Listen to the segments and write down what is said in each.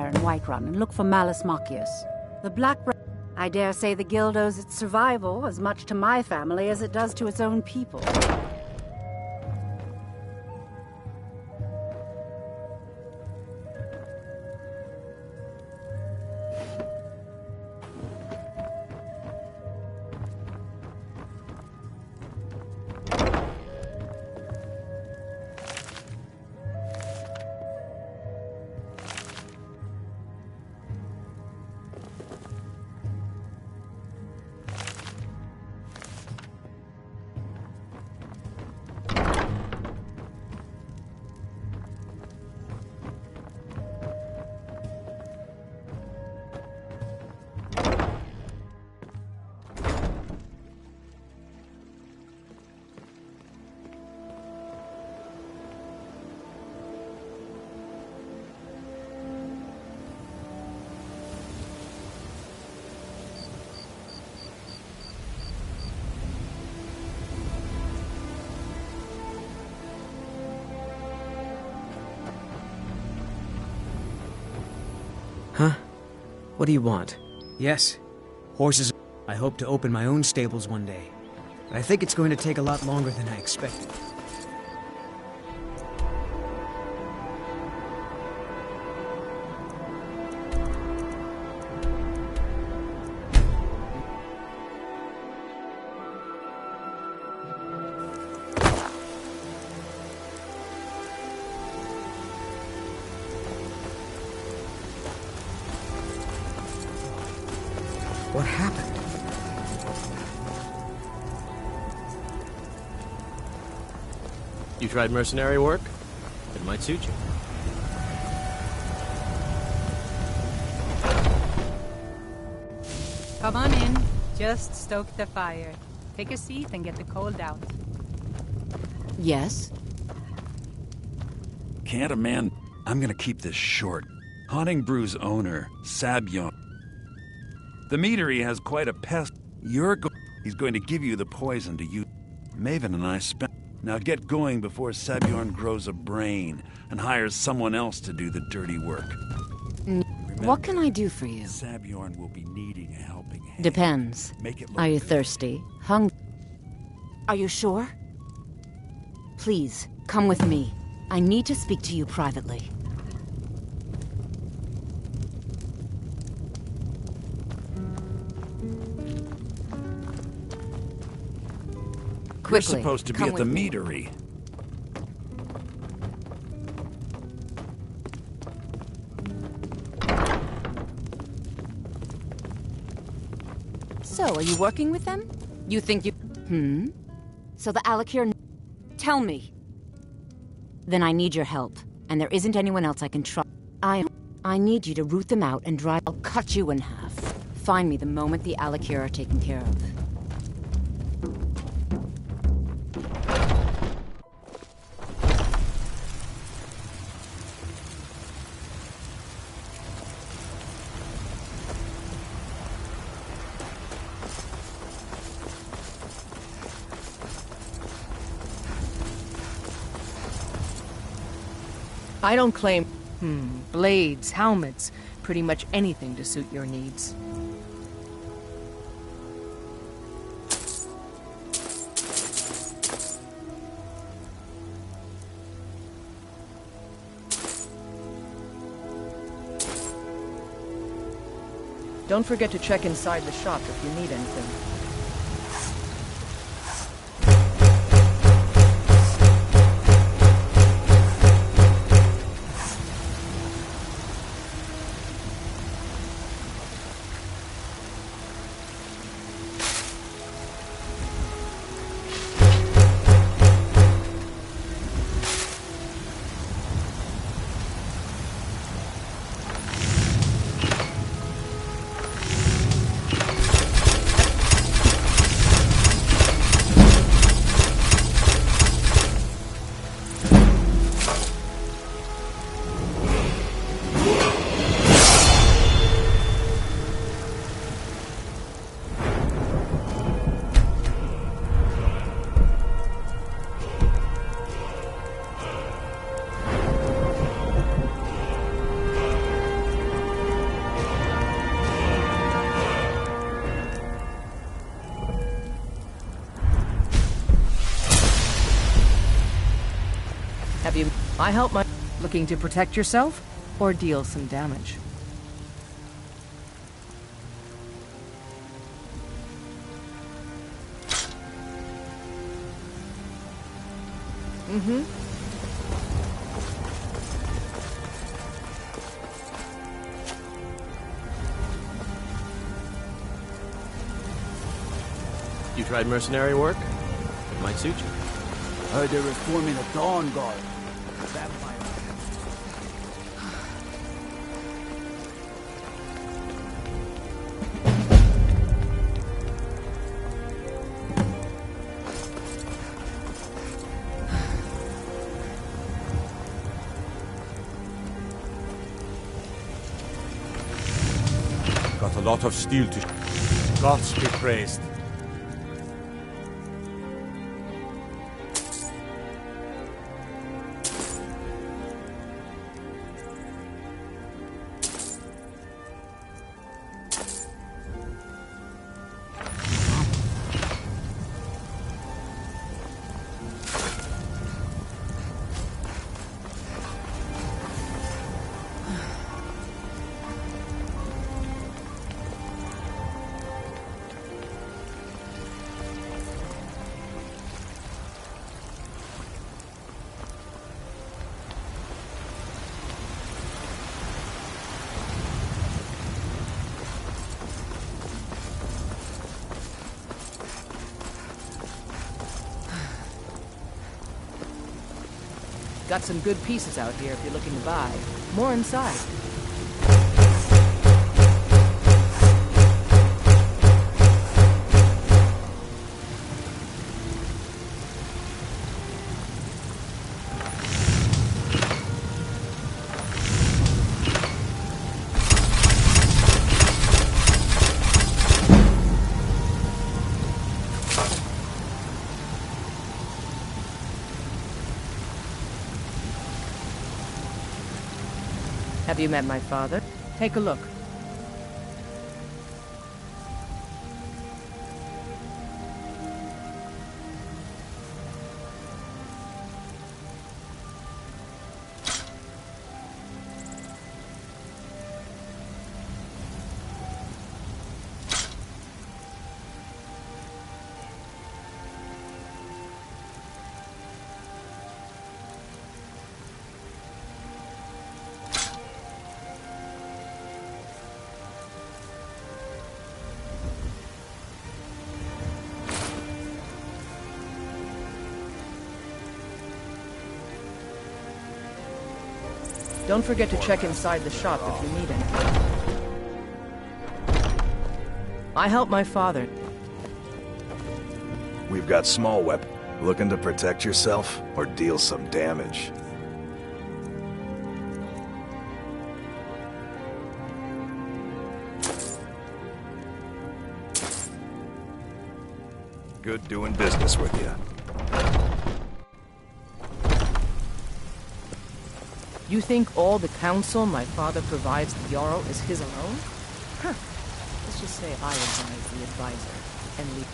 and Whiterun and look for Malus Macius. The Black... I dare say the guild owes its survival as much to my family as it does to its own people. Huh? What do you want? Yes. Horses. I hope to open my own stables one day. But I think it's going to take a lot longer than I expected. What happened? You tried mercenary work? It might suit you. Come on in. Just stoke the fire. Take a seat and get the cold out. Yes? Can't a man... I'm gonna keep this short. Haunting Brew's owner, Sabyon. The meadery has quite a pest. He's going to give you the poison to use. Maven and I spent... Now get going before Sabjorn grows a brain and hires someone else to do the dirty work. Remember, What can I do for you? Sabjorn will be needing a helping hand. Depends. Make it look Are you good. thirsty? Are you sure? Please, come with me. I need to speak to you privately. You're Quickly, supposed to be come at the with me. meadery. So, are you working with them? You think you... So the Alakir... Tell me. Then I need your help, and there isn't anyone else I can trust. I need you to root them out and drive... I'll cut you in half. Find me the moment the Alakir are taken care of. I don't claim... blades, helmets, pretty much anything to suit your needs. Don't forget to check inside the shop if you need anything. I help my... Looking to protect yourself? Or deal some damage? Mm-hmm. You tried mercenary work? It might suit you. Heard they're reforming the Dawn Guard. Vampire. Got a lot of steel to... Gods be praised. Got some good pieces out here if you're looking to buy. More inside. Have you met my father? Take a look. Don't forget to check inside the shop if you need anything. I help my father. We've got small weapon. Looking to protect yourself or deal some damage? Good doing business with you. You think all the counsel my father provides the Jarl is his alone? Huh. Let's just say I advise the advisor and leave.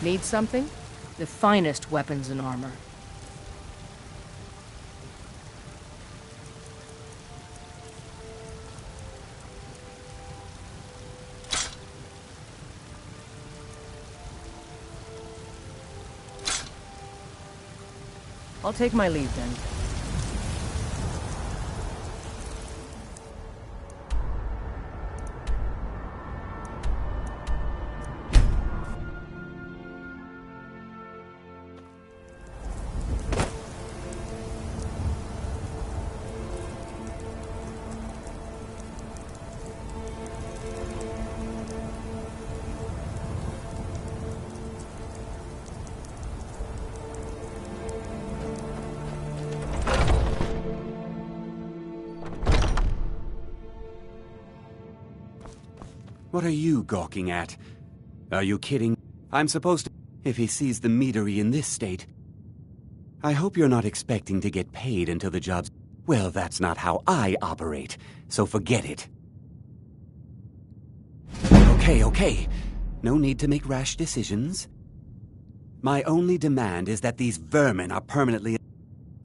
Need something? The finest weapons and armor. I'll take my leave then. What are you gawking at? Are you kidding? I'm supposed to... If he sees the meadery in this state... I hope you're not expecting to get paid until the job's... Well, that's not how I operate, so forget it. Okay. No need to make rash decisions. My only demand is that these vermin are permanently...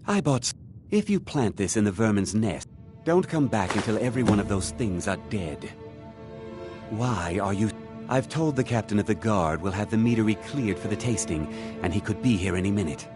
I bought... If you plant this in the vermin's nest, don't come back until every one of those things are dead. Why are you... I've told the captain of the guard we'll have the meadery cleared for the tasting, and he could be here any minute.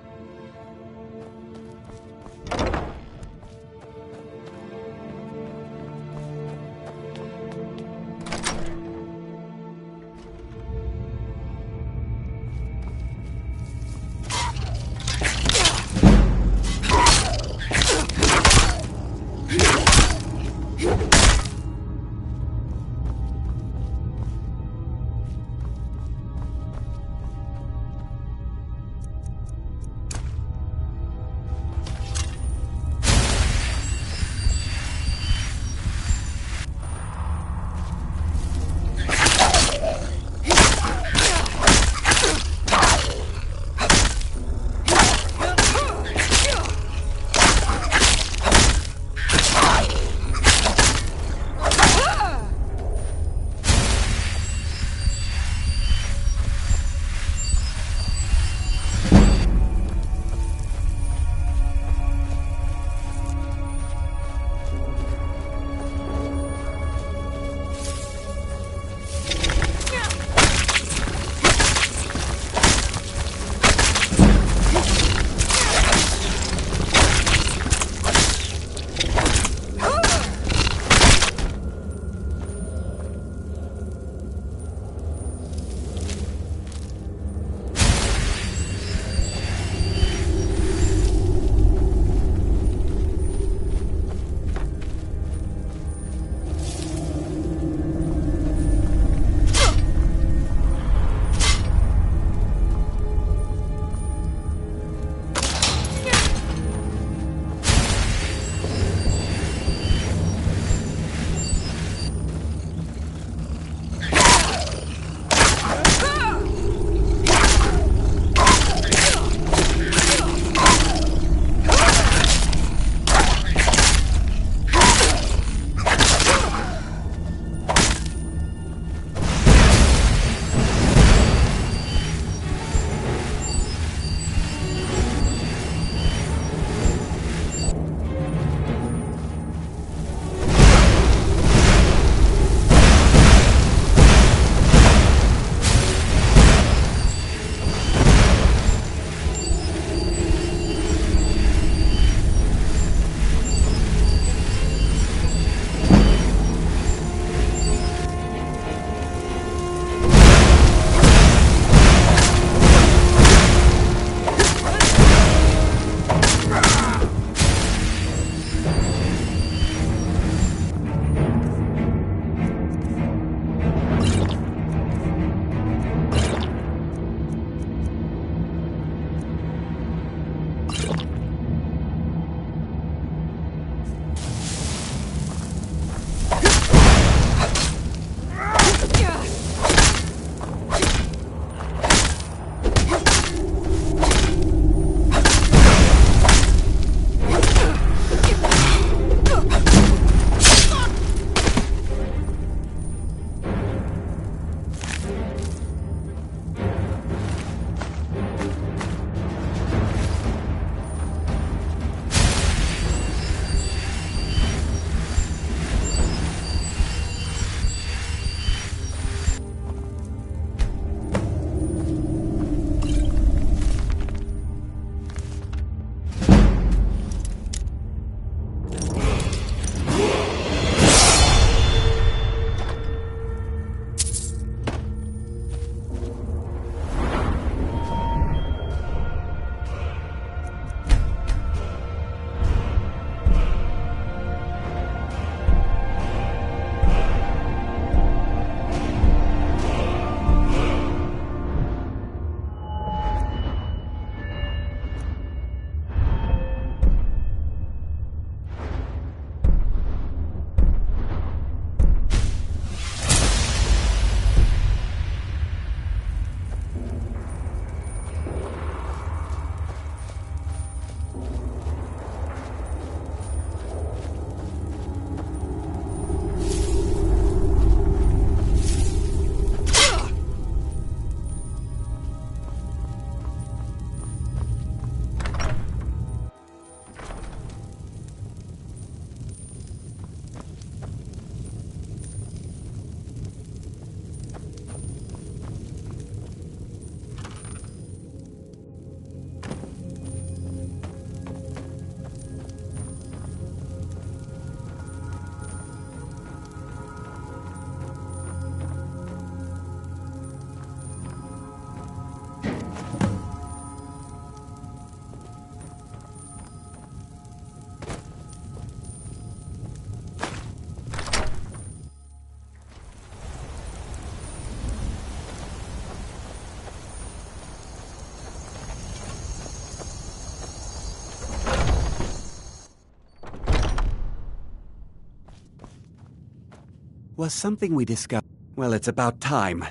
Was something we discussed... Well, it's about time.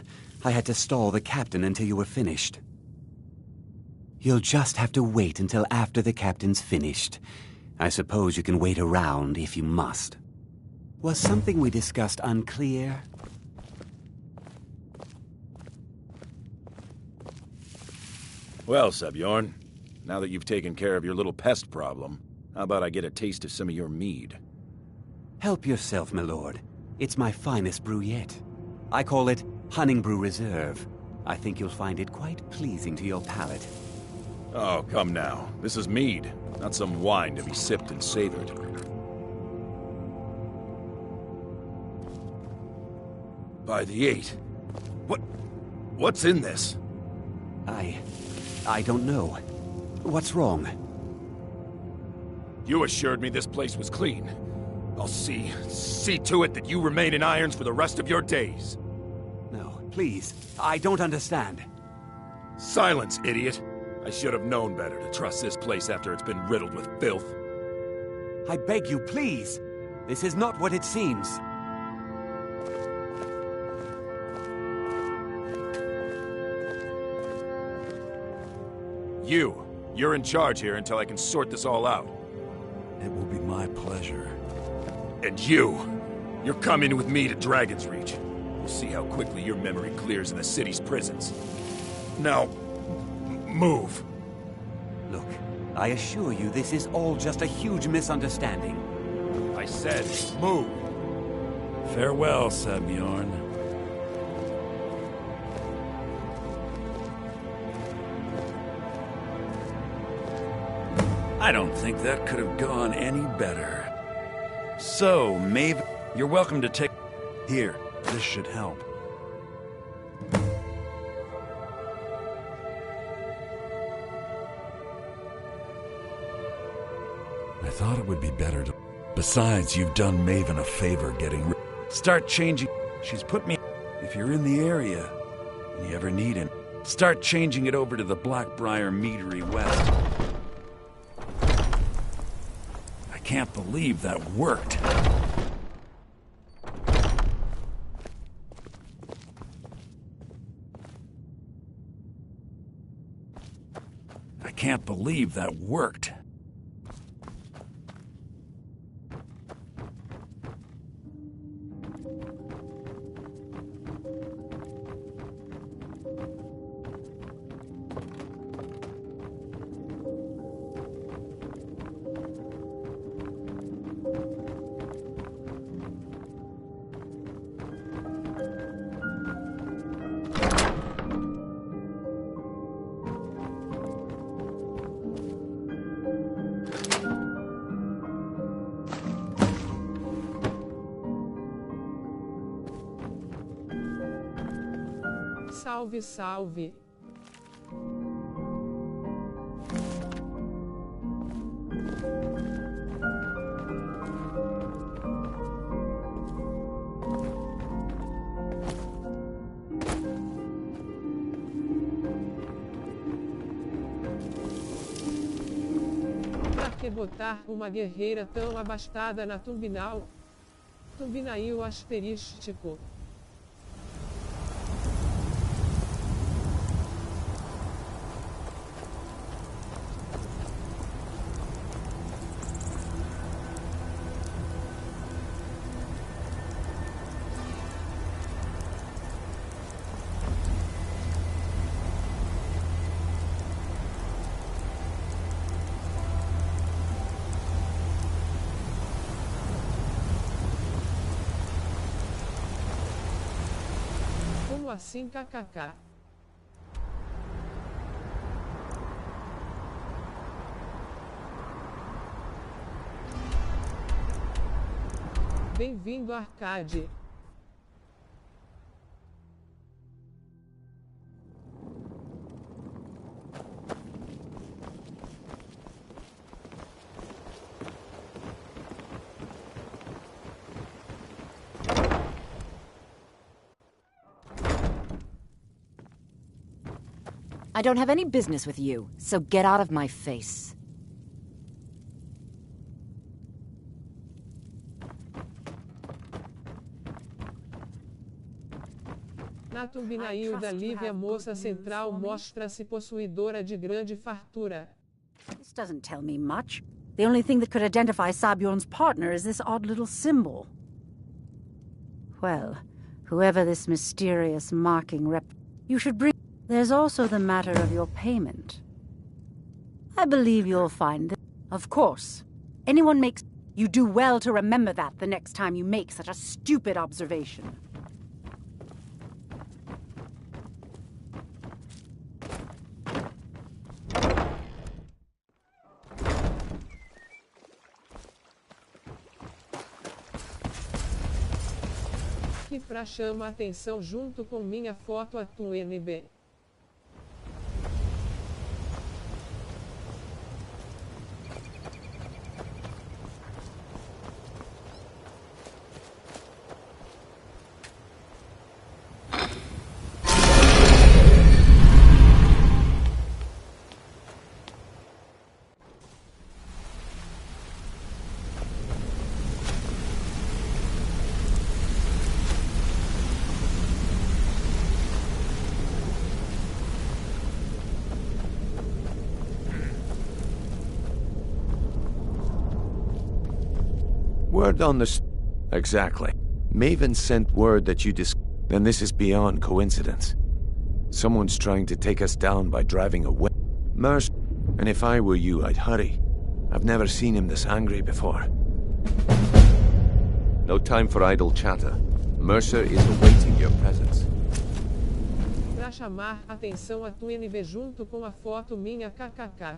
I had to stall the captain until you were finished. You'll just have to wait until after the captain's finished. I suppose you can wait around if you must. Was something we discussed unclear? Well, Sebjorn, now that you've taken care of your little pest problem, how about I get a taste of some of your mead? Help yourself, my lord. It's my finest brew yet. I call it Hunting Brew Reserve. I think you'll find it quite pleasing to your palate. Oh, come now. This is mead, not some wine to be sipped and savored. By the 8. What's in this? I don't know. What's wrong? You assured me this place was clean. I'll see to it that you remain in irons for the rest of your days. No, please. I don't understand. Silence, idiot. I should have known better to trust this place after it's been riddled with filth. I beg you, please. This is not what it seems. You're in charge here until I can sort this all out. It will be my pleasure. And you're coming with me to Dragon's Reach. We'll see how quickly your memory clears in the city's prisons. Now, move. Look, I assure you this is all just a huge misunderstanding. I said, move. Farewell, Sebjorn. I don't think that could have gone any better. So, Maeve, you're welcome to take... Here, this should help. I thought it would be better to... Besides, you've done Maven a favor getting... Start changing... She's put me... If you're in the area, and you ever need him, start changing it over to the Blackbriar Meadery West. I can't believe that worked. I can't believe that worked. Salve, salve. Pra que botar uma guerreira tão abastada na Tumbinal? Tumbinail asterístico. Como assim, kkk? Bem-vindo, Arcade. I don't have any business with you, so get out of my face. Na thumbnail da Lívia, moça central mostra-se possuidora de grande fartura. This doesn't tell me much. The only thing that could identify Sabjorn's partner is this odd little symbol. Well, whoever this mysterious marking you should bring... There's also the matter of your payment. I believe you'll find that... Of course. Anyone makes... You do well to remember that the next time you make such a stupid observation. Que pra chama a atenção junto com minha foto a tu NB. Word on the... Exactly. Maven sent word that you and this is beyond coincidence. Someone's trying to take us down by driving away. Mercer, and if I were you, I'd hurry. I've never seen him this angry before. No time for idle chatter. Mercer is awaiting your presence. Pra chamar a atenção a tu NB junto com a foto minha kkk.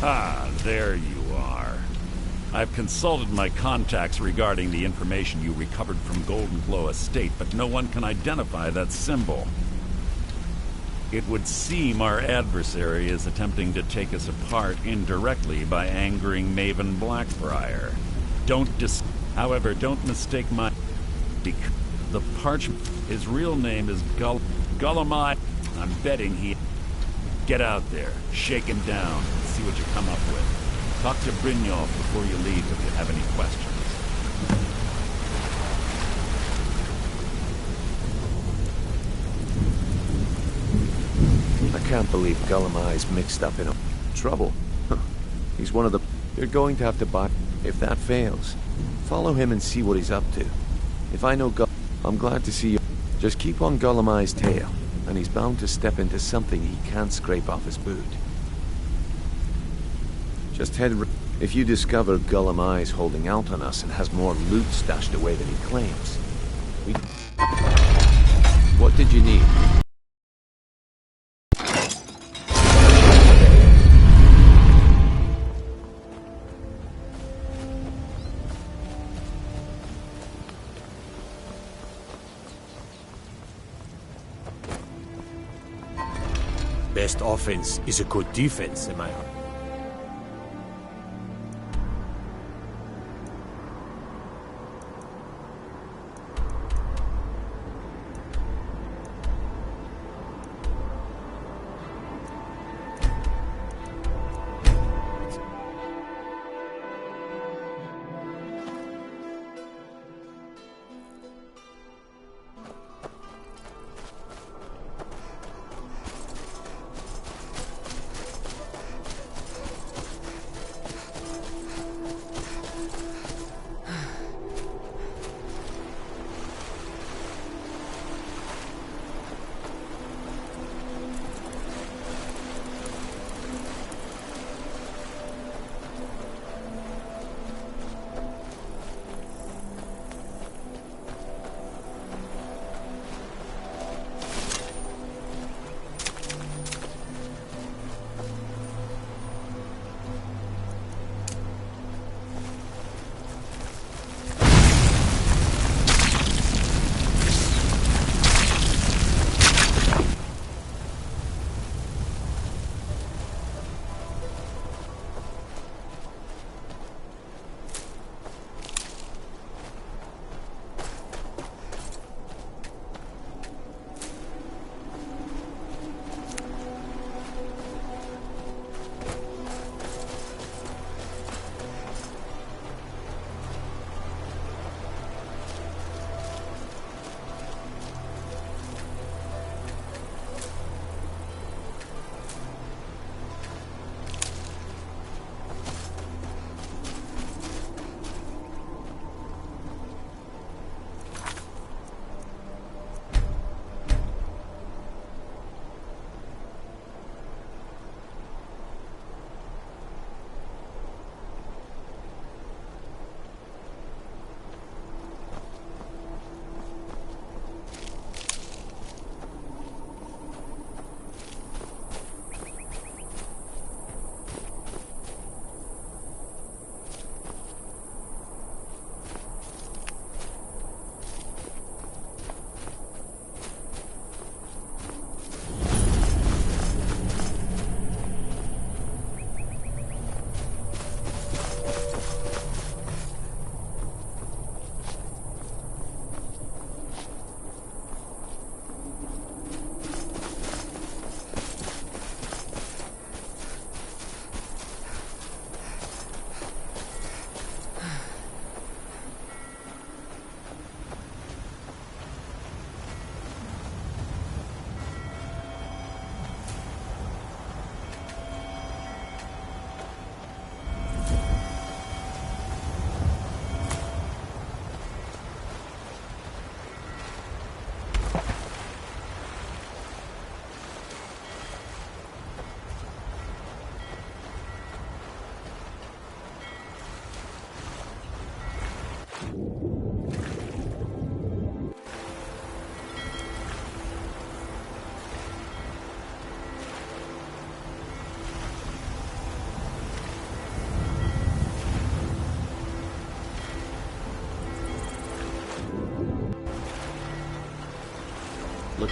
Ah, there you are. I've consulted my contacts regarding the information you recovered from Golden Glow Estate, but no one can identify that symbol. It would seem our adversary is attempting to take us apart indirectly by angering Maven Blackbriar. However, don't mistake my... The parchment... His real name is Gullamai. I'm betting he... Get out there, shake him down, and see what you come up with. Talk to Brynjolf before you leave if you have any questions. I can't believe Gullamai's mixed up in trouble. He's one of the... You're going to have to buy... If that fails, follow him and see what he's up to. If I know I'm glad to see you. Just keep on Gullamai's tail, and he's bound to step into something he can't scrape off his boot. Just head... If you discover Gullamai's holding out on us and has more loot stashed away than he claims, What did you need? Best offense is a good defense, am I right?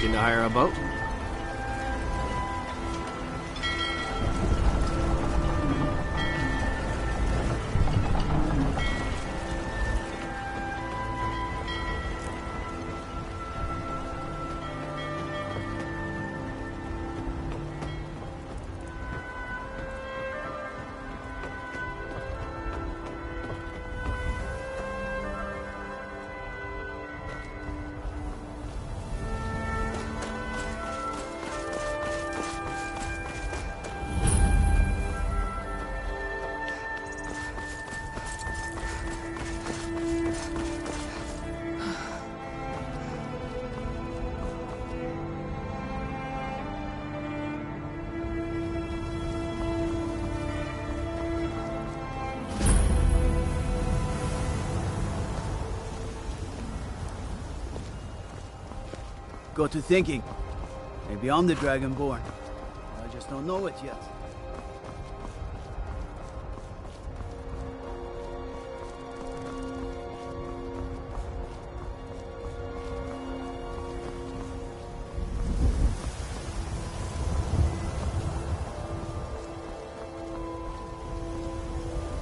Looking to hire a boat? Got to thinking. Maybe I'm the Dragonborn. I just don't know it yet.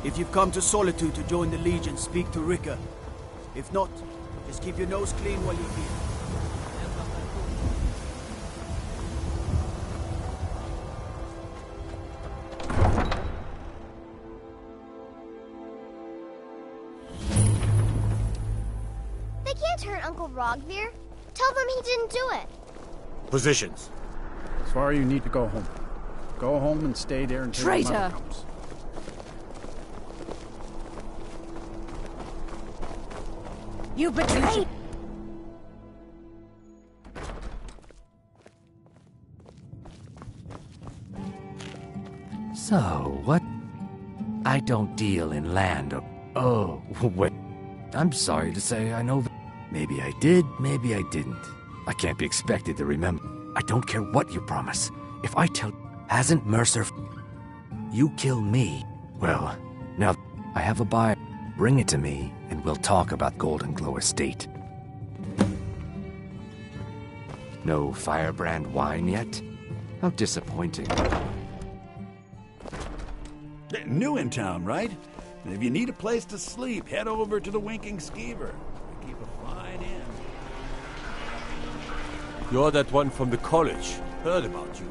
If you've come to Solitude to join the Legion, speak to Rika. If not, just keep your nose clean while you're here. They can't hurt Uncle Rogvir. Tell them he didn't do it. Positions. Svar, you need to go home. Go home and stay there until your Traitor! mother comes. You betrayed! So, what? I don't deal in land or... Oh, wait. I'm sorry to say I know... Maybe I did, maybe I didn't. I can't be expected to remember. I don't care what you promise. If I tell... Hasn't Mercer... You kill me. Well, now I have a buyer. Bring it to me, and we'll talk about Golden Glow Estate. No Firebrand wine yet? How disappointing. New in town, right? If you need a place to sleep, head over to the Winking Skeever. We keep a fine inn. You're that one from the college. Heard about you.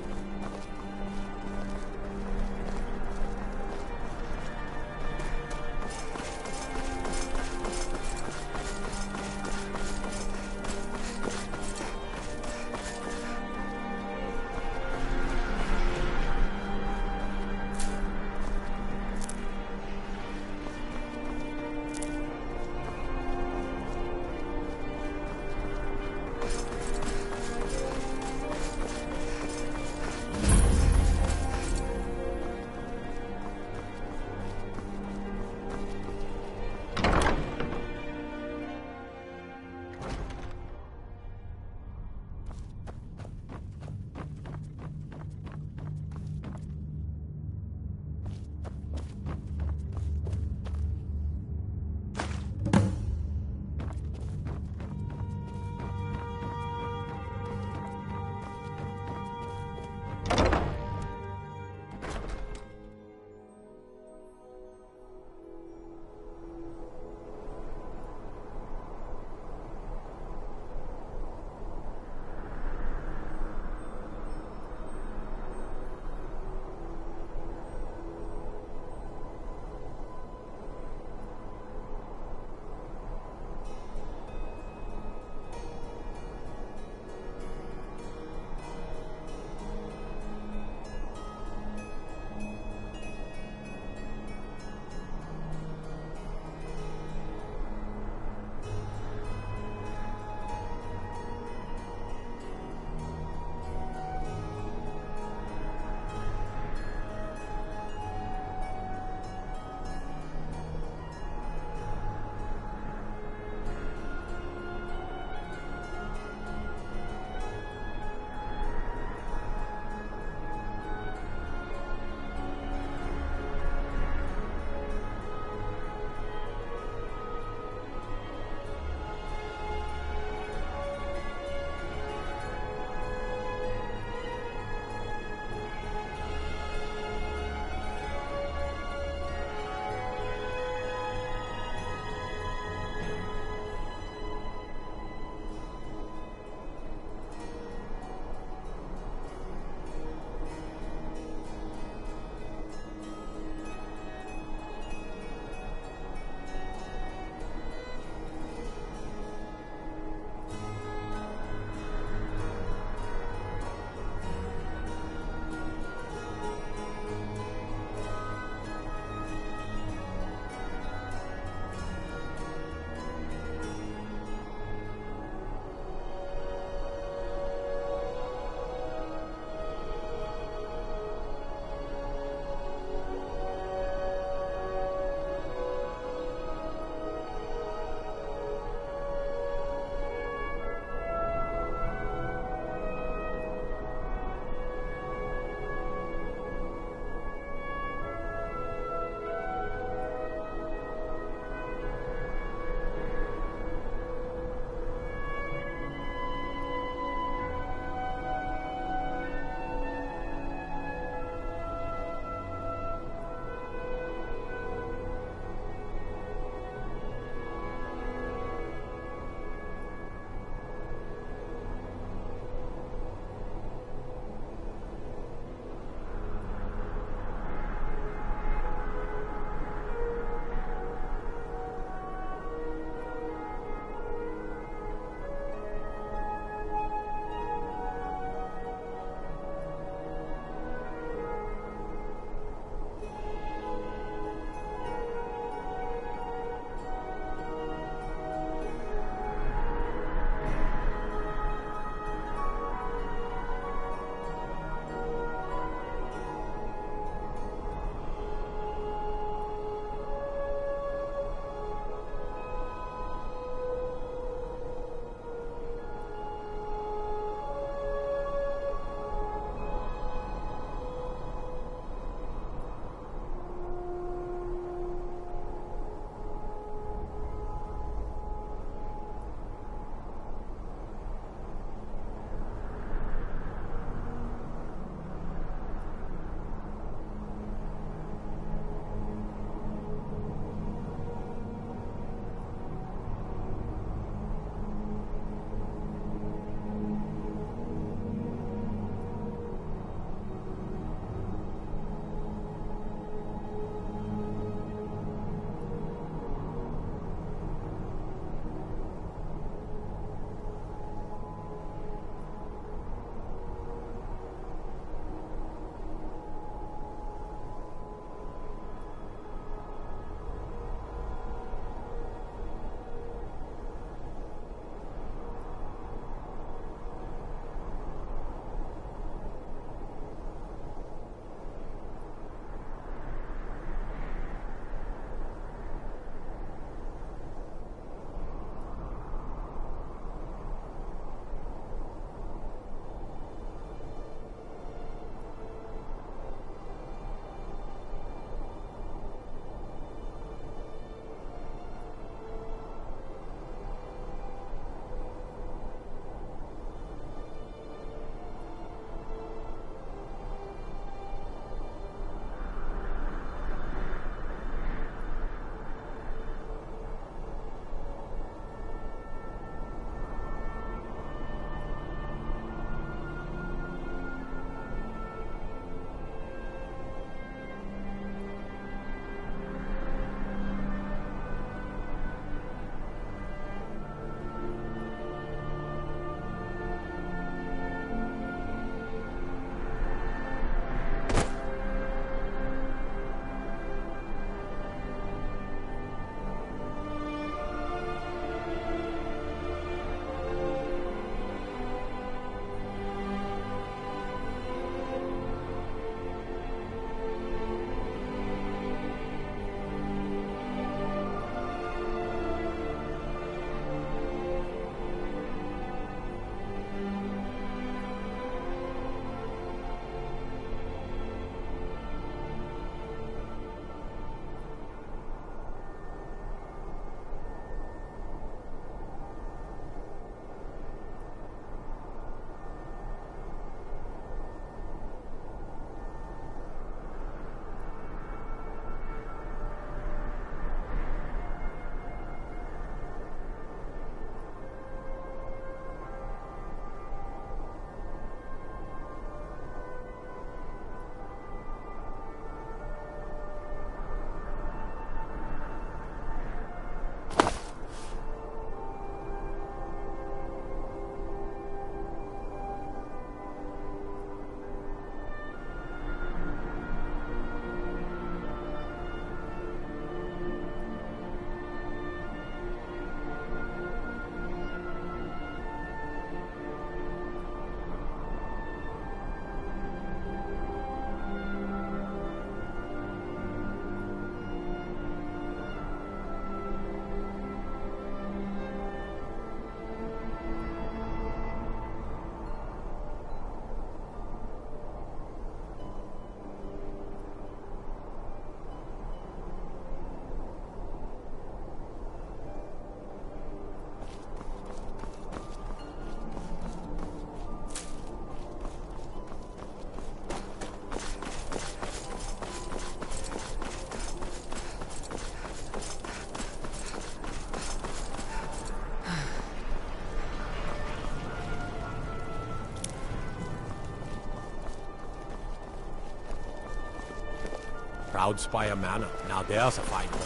Proud Spire Manor. Now there's a fine home.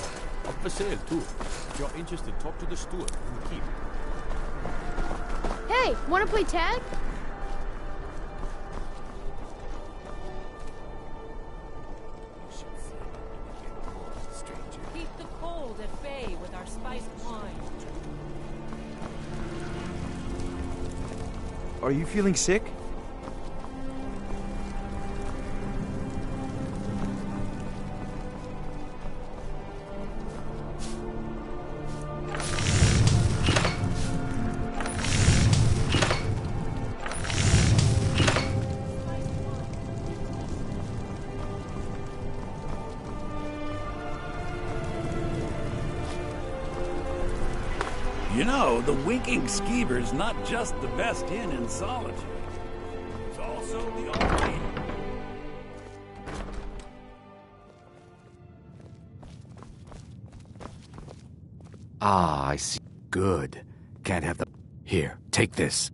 Up for sale, too. If you're interested, talk to the steward in the keep. Hey, wanna play tag? Keep the cold at bay with our spiced wine. Are you feeling sick? You know, the Winking Skeever's not just the best inn in Solitude. It's also the only... Ah, I see. Good. Can't have the... Here, take this.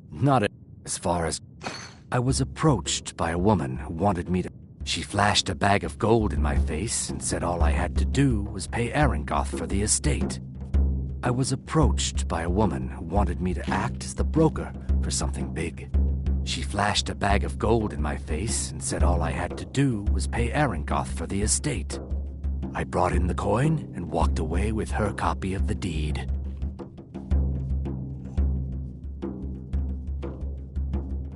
Not as far as... I was approached by a woman who wanted me to... She flashed a bag of gold in my face and said all I had to do was pay Arangoth for the estate. I was approached by a woman who wanted me to act as the broker for something big. She flashed a bag of gold in my face and said all I had to do was pay Arangoth for the estate. I brought in the coin and walked away with her copy of the deed.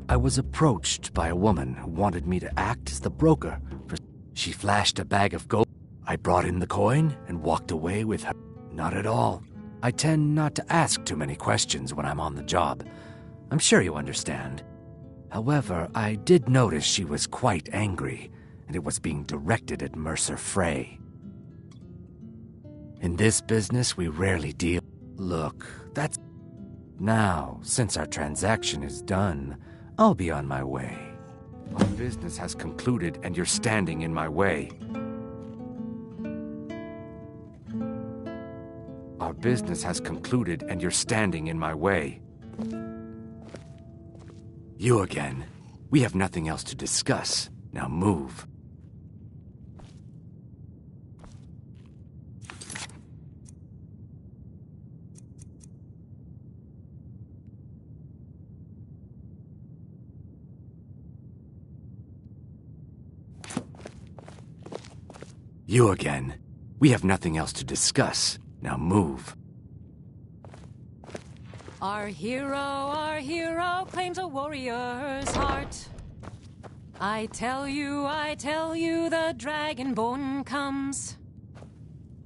I was approached by a woman who wanted me to act as the broker for... She flashed a bag of gold. I brought in the coin and walked away with her. Not at all. I tend not to ask too many questions when I'm on the job. I'm sure you understand. However, I did notice she was quite angry, and it was being directed at Mercer Frey. In this business, we rarely deal... Look, that's... Now, since our transaction is done, I'll be on my way. Our business has concluded, and you're standing in my way. Our business has concluded, and you're standing in my way. You again. We have nothing else to discuss. Now move. You again. We have nothing else to discuss. Now move. Our hero claims a warrior's heart. I tell you, the Dragonborn comes.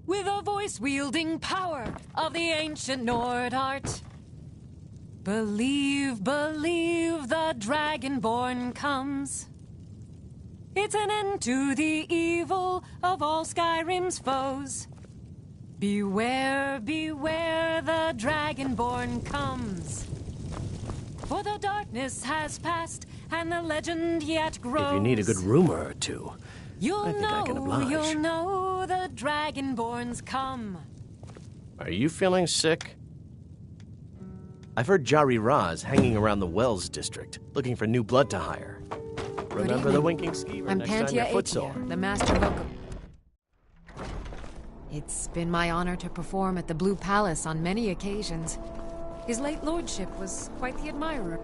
With a voice-wielding power of the ancient Nord art. Believe, the Dragonborn comes. It's an end to the evil of all Skyrim's foes. Beware, the Dragonborn comes. For the darkness has passed, and the legend yet grows. If you need a good rumor or two, You'll I can oblige. You'll know the Dragonborn's come. Are you feeling sick? I've heard Jari Ra's hanging around the Wells district, looking for new blood to hire. Remember the Winking Skeever I'm next time Pantia your foot Atia, sore. the master vocal. It's been my honor to perform at the Blue Palace on many occasions. His late lordship was quite the admirer.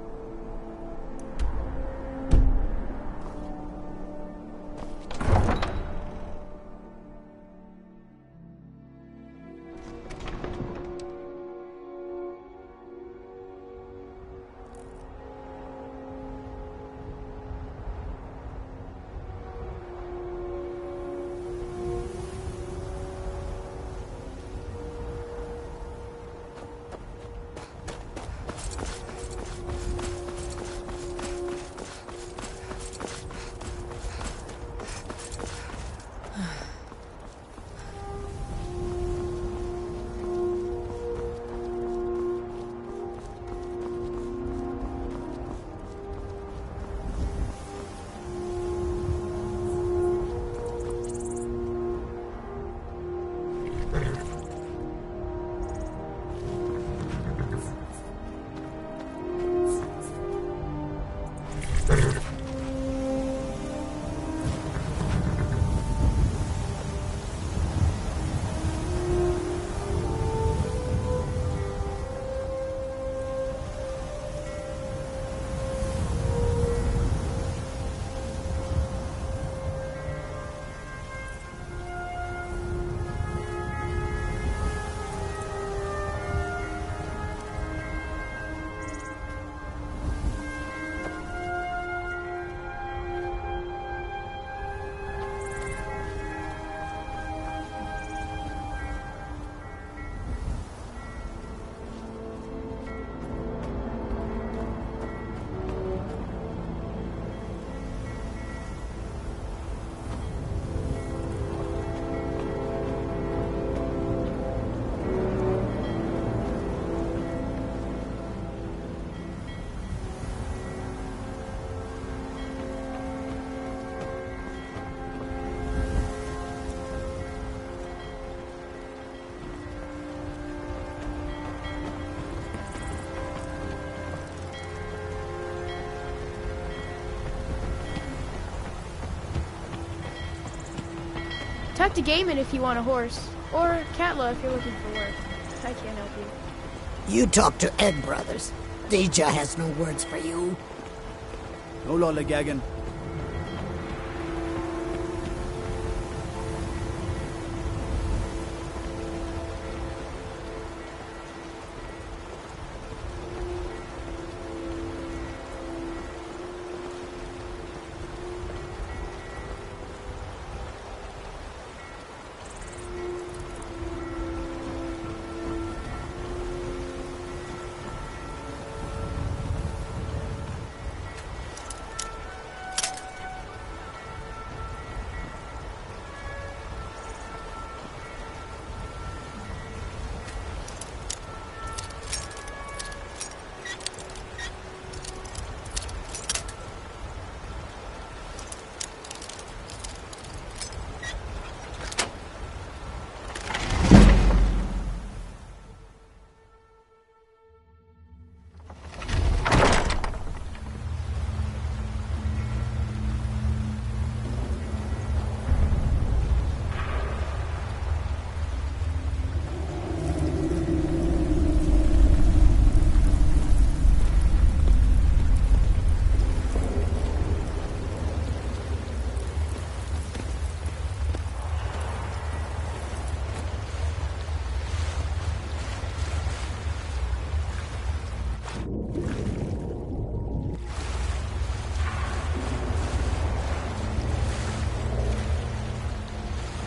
Talk to Gaiman if you want a horse. Or Katla if you're looking for work. I can't help you. You talk to Ed Brothers. Deja has no words for you. No lollygagging.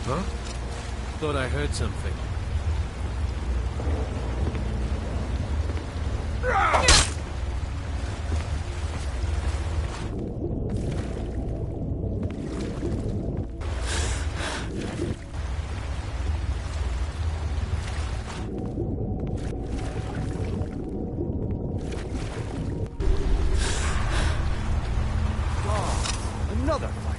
Huh? Thought I heard something. Another fight.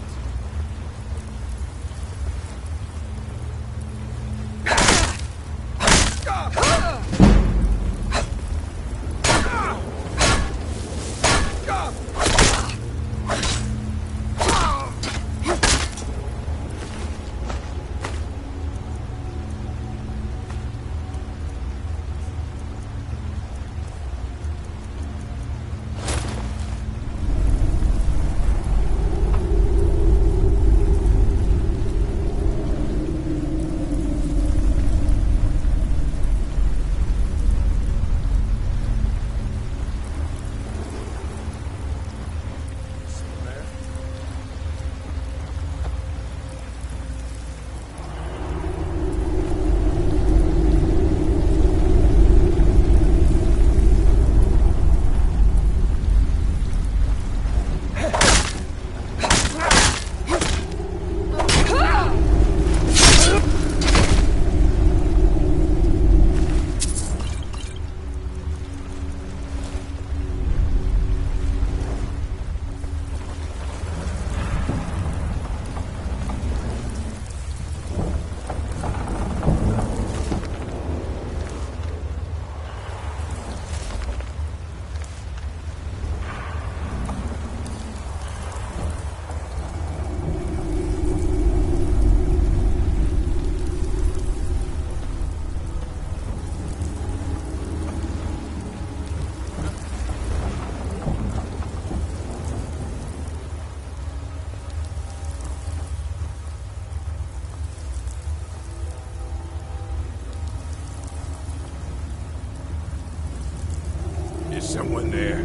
Is someone there?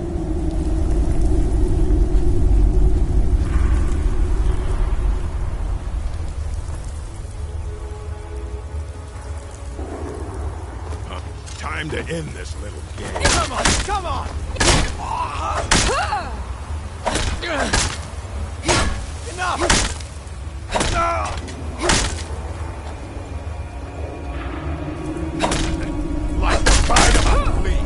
Time to end this little game. Come on, come on! Enough! Like the pride of a flea.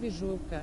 Tijuca.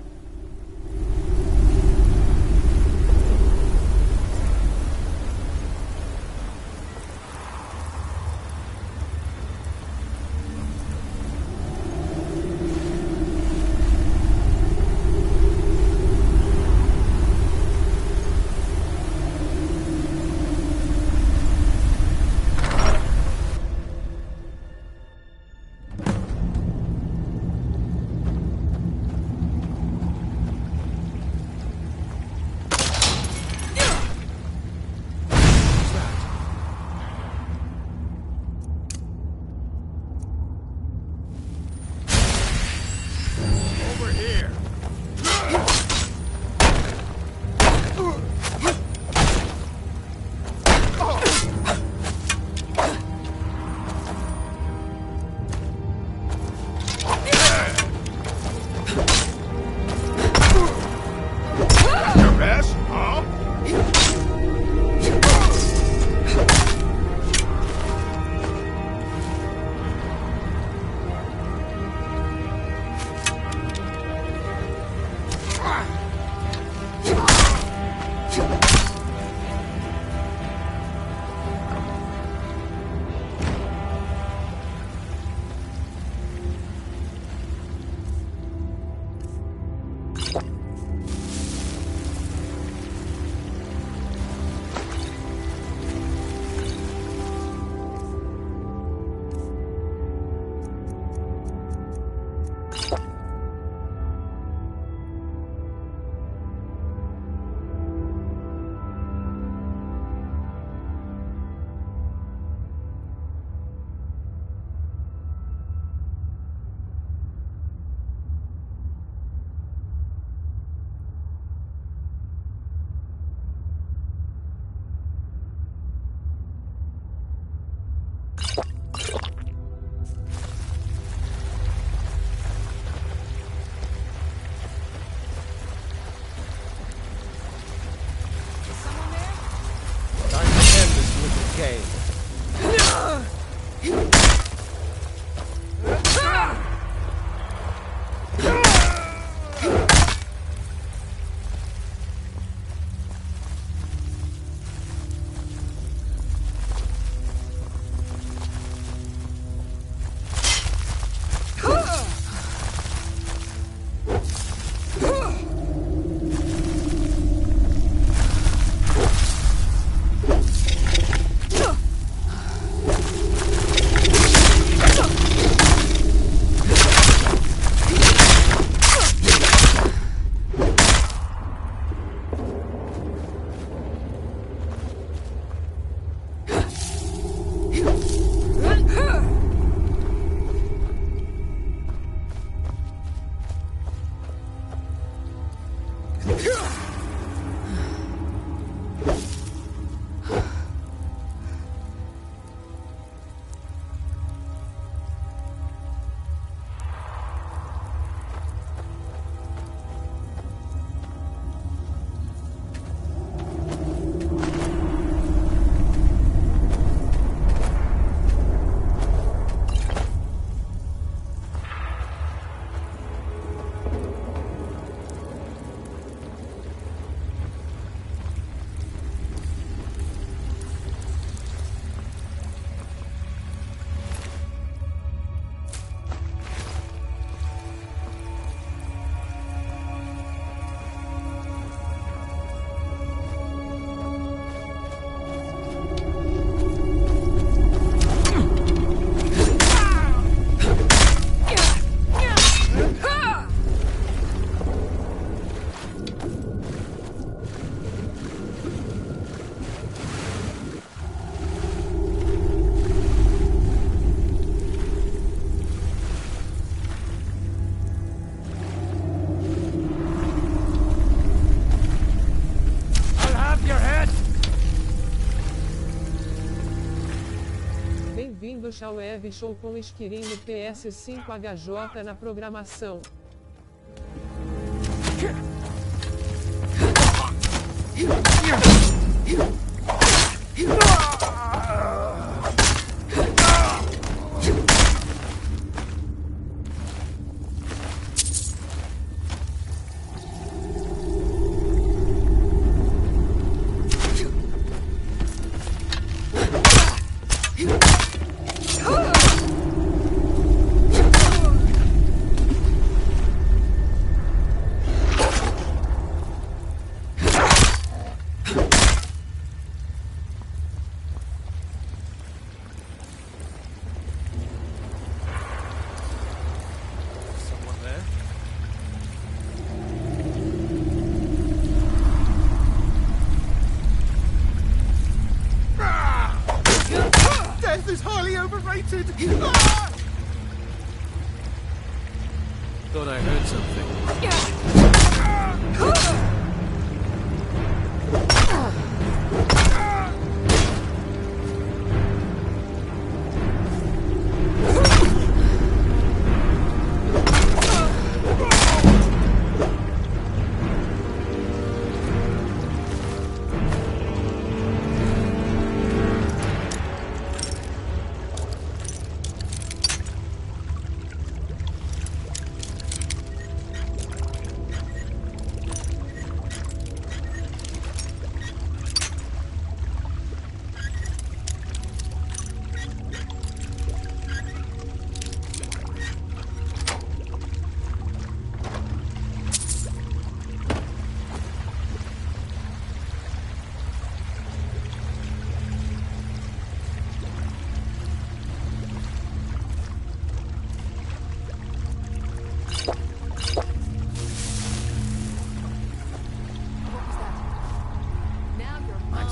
Bem-vindos ao EV Show com Skyrim no PS5HJ na programação.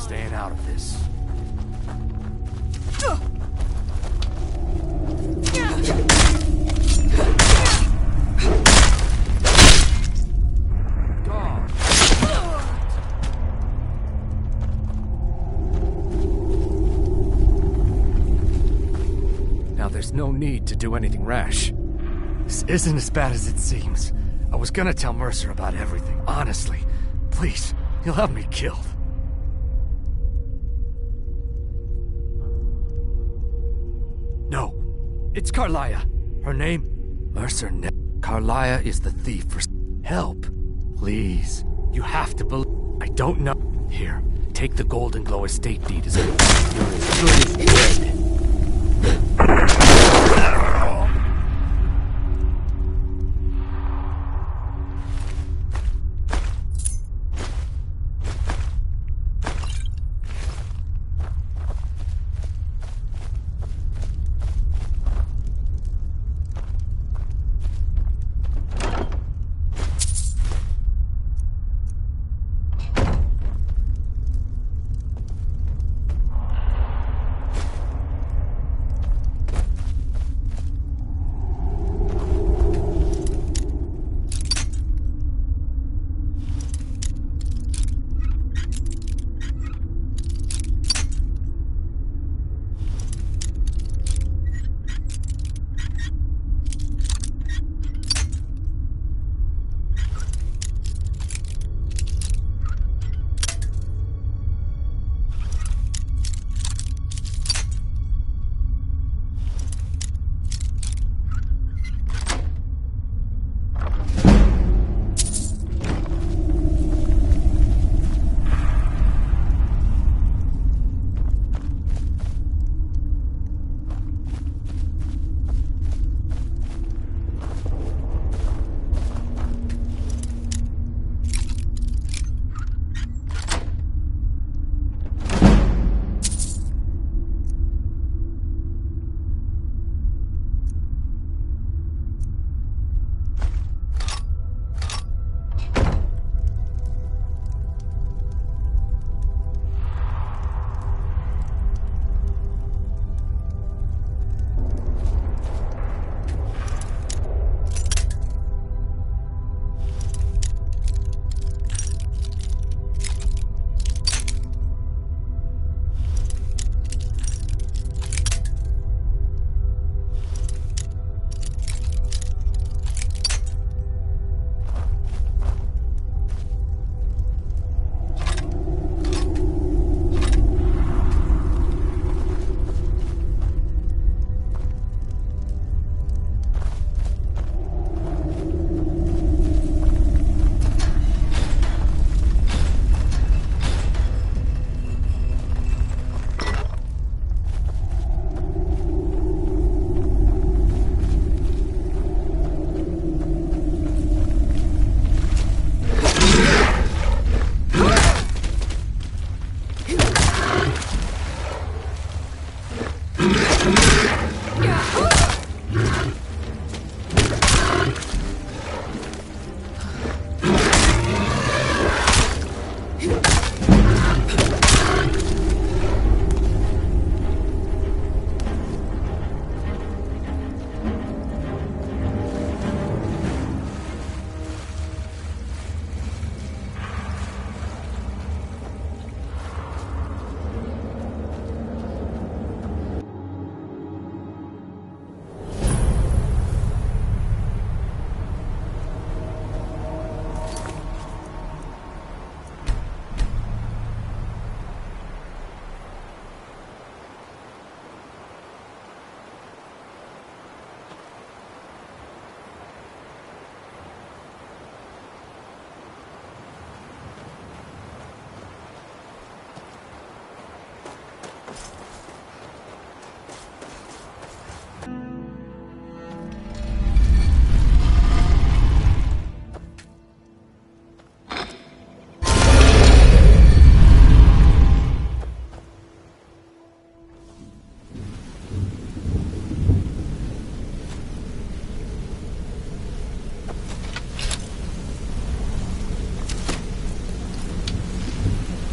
staying out of this. Now there's no need to do anything rash. This isn't as bad as it seems. I was gonna tell Mercer about everything, honestly. Please, he'll have me killed. No, it's Carlia. Her name? Mercer. Carlia is the thief for help. Please, you have to believe. I don't know. Here, take the Golden Glow estate deed as you're as good as dead.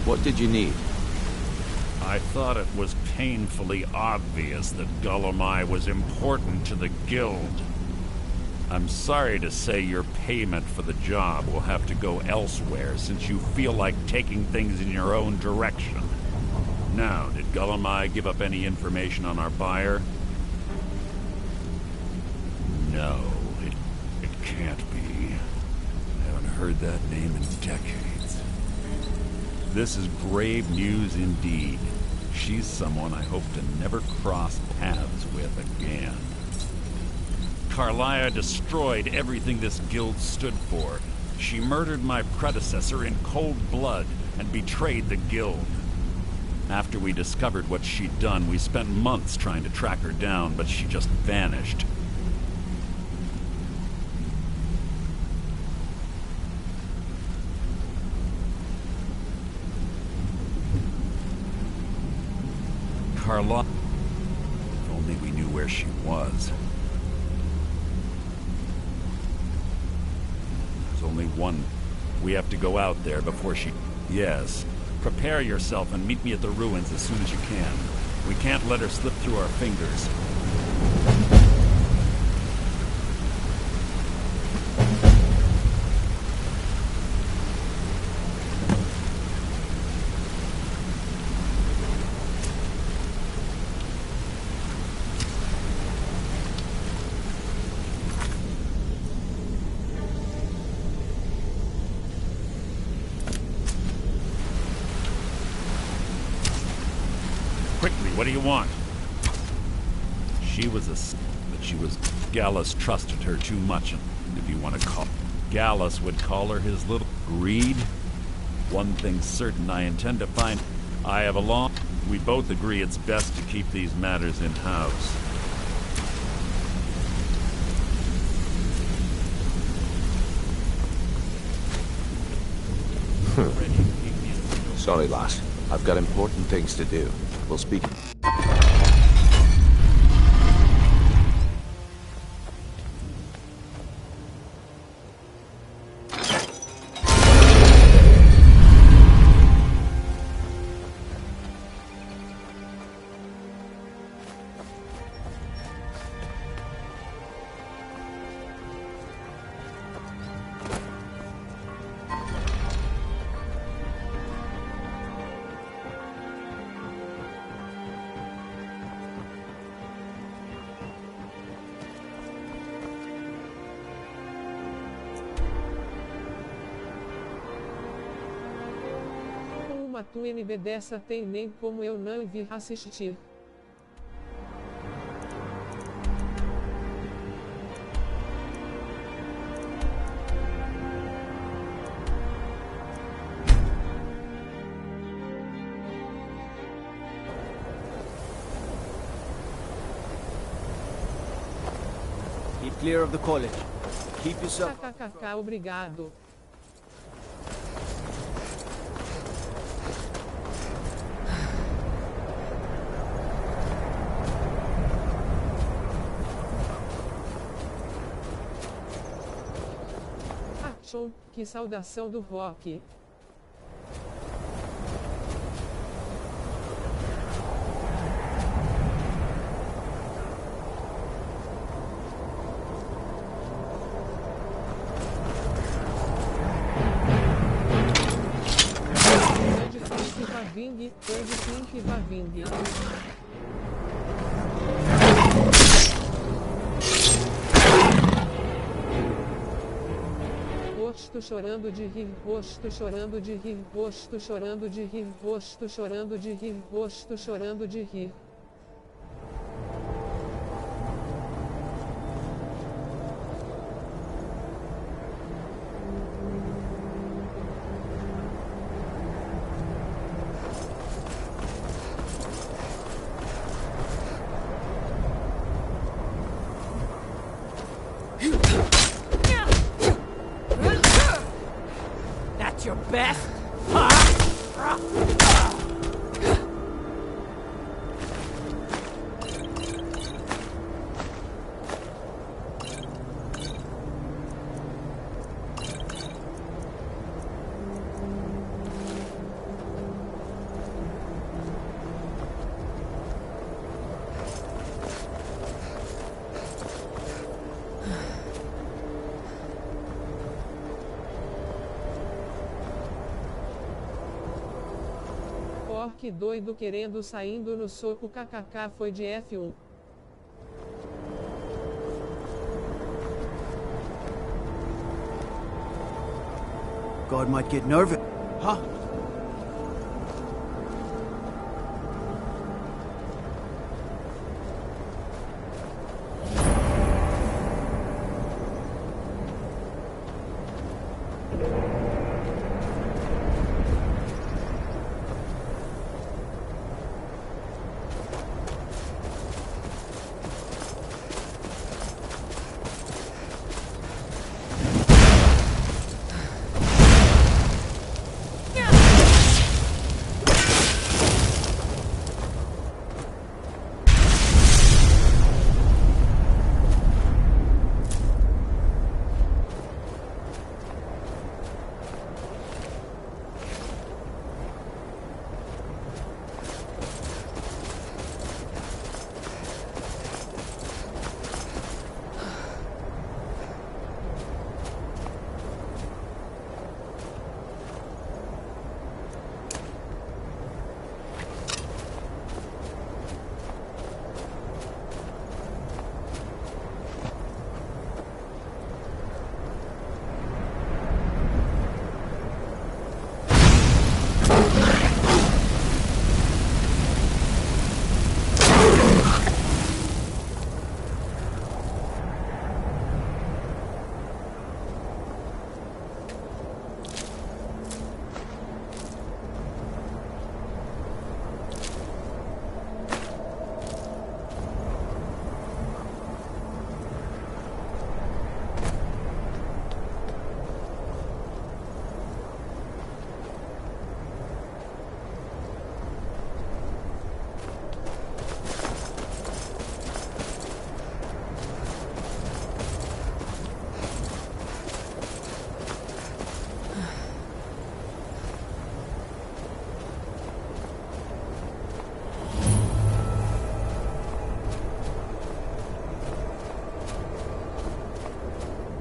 What did you need? I thought it was painfully obvious that Gullumai was important to the guild. I'm sorry to say your payment for the job will have to go elsewhere since you feel like taking things in your own direction. Now, did Gullumai give up any information on our buyer? No, it can't be. I haven't heard that name in decades. This is grave news indeed. She's someone I hope to never cross paths with again. Carlia destroyed everything this guild stood for. She murdered my predecessor in cold blood and betrayed the guild. After we discovered what she'd done, we spent months trying to track her down, but she just vanished. Carla. If only we knew where she was. There's only one. We have to go out there before she... Yes. Prepare yourself and meet me at the ruins as soon as you can. We can't let her slip through our fingers. What do you want? She was but she was... Gallus trusted her too much, if you want to call... Gallus would call her his little... Greed? One thing's certain, I intend to find... I have a long... We both agree it's best to keep these matters in-house. Sorry, lass. I've got important things to do. We'll speak. Uma TuNV dessa tem nem como eu não vir assistir. Keep clear of the college. Keep yourself... KKK, obrigado. Show, que saudação do rock. Onde Flink vai vingue, onde Flink vai vingue. Rosto chorando de rir, rosto chorando de rir, rosto chorando de rir, rosto chorando de rir, rosto chorando de rir. Your best? orc doido querendo saindo no soco kkk foi de F1. God might get nervous. Huh?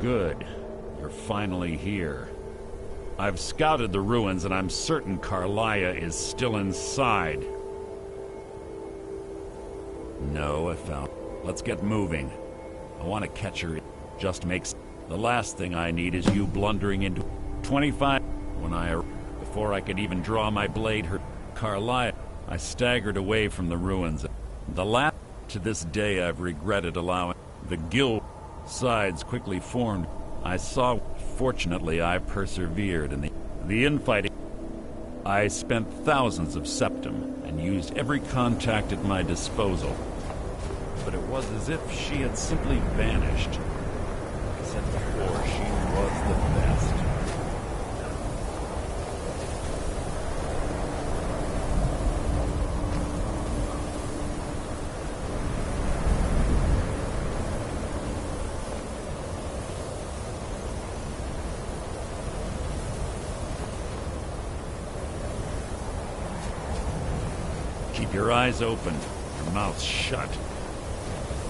Good. You're finally here. I've scouted the ruins and I'm certain Carlia is still inside. No, I found... Let's get moving. I want to catch her. Just makes... The last thing I need is you blundering into... 25... Before I could even draw my blade, her... Carlia... I staggered away from the ruins. The last... To this day I've regretted allowing... The guild... Sides quickly formed. I saw... Fortunately, I persevered in the infighting. I spent thousands of septum and used every contact at my disposal. But it was as if she had simply vanished. Like I said before, she was the best. Keep your eyes open, your mouth shut.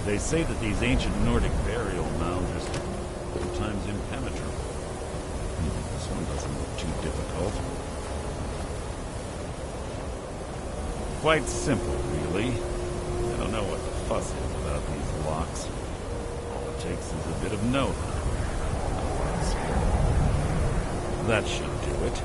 They say that these ancient Nordic burial mounds are sometimes impenetrable. This one doesn't look too difficult. Quite simple, really. I don't know what the fuss is about these locks. All it takes is a bit of know-how. That should do it.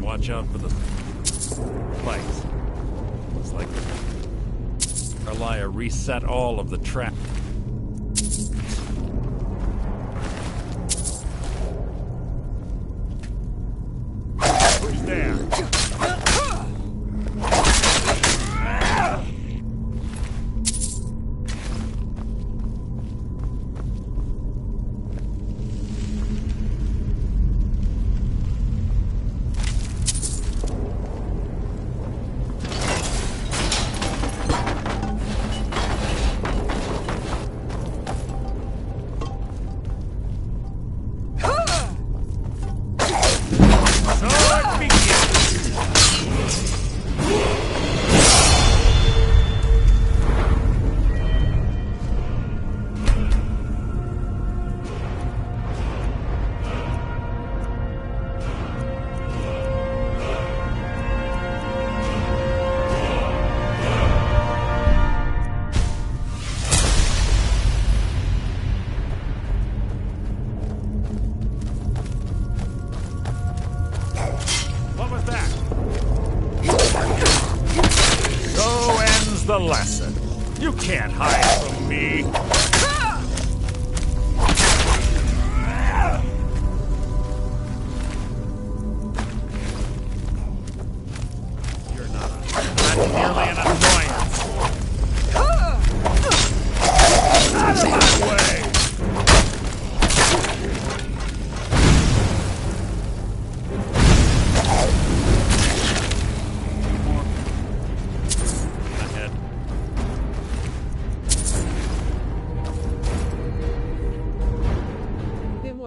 Watch out for the spikes. Looks like Carlia reset all of the traps.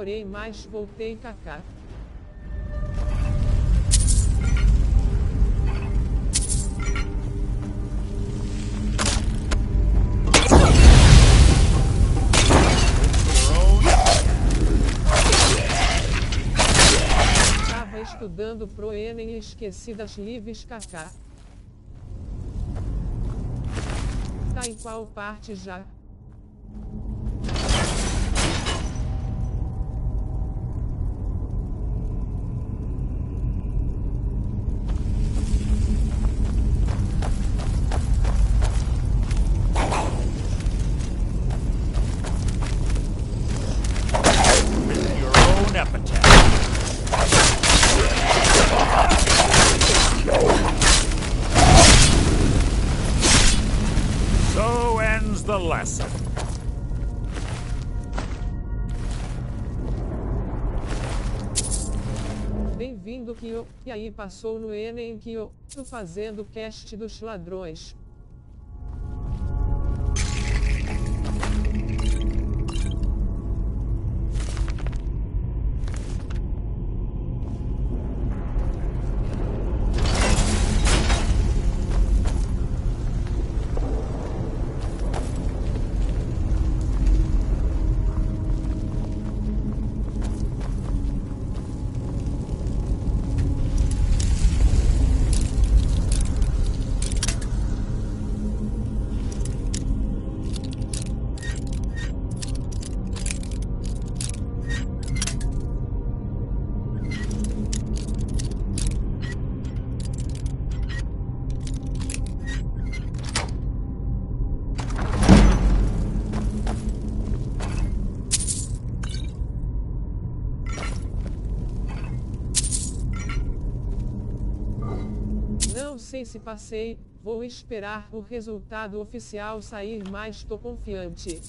demorei mais, voltei kaká. Estava estudando pro Enem e esqueci das lives kaká. Tá em qual parte já? So ends the lesson. Bem-vindo, Kyo. E aí passou no Enem, Kyo. Tô fazendo cast dos ladrões. Não sei se passei, vou esperar o resultado oficial sair, mas tô confiante.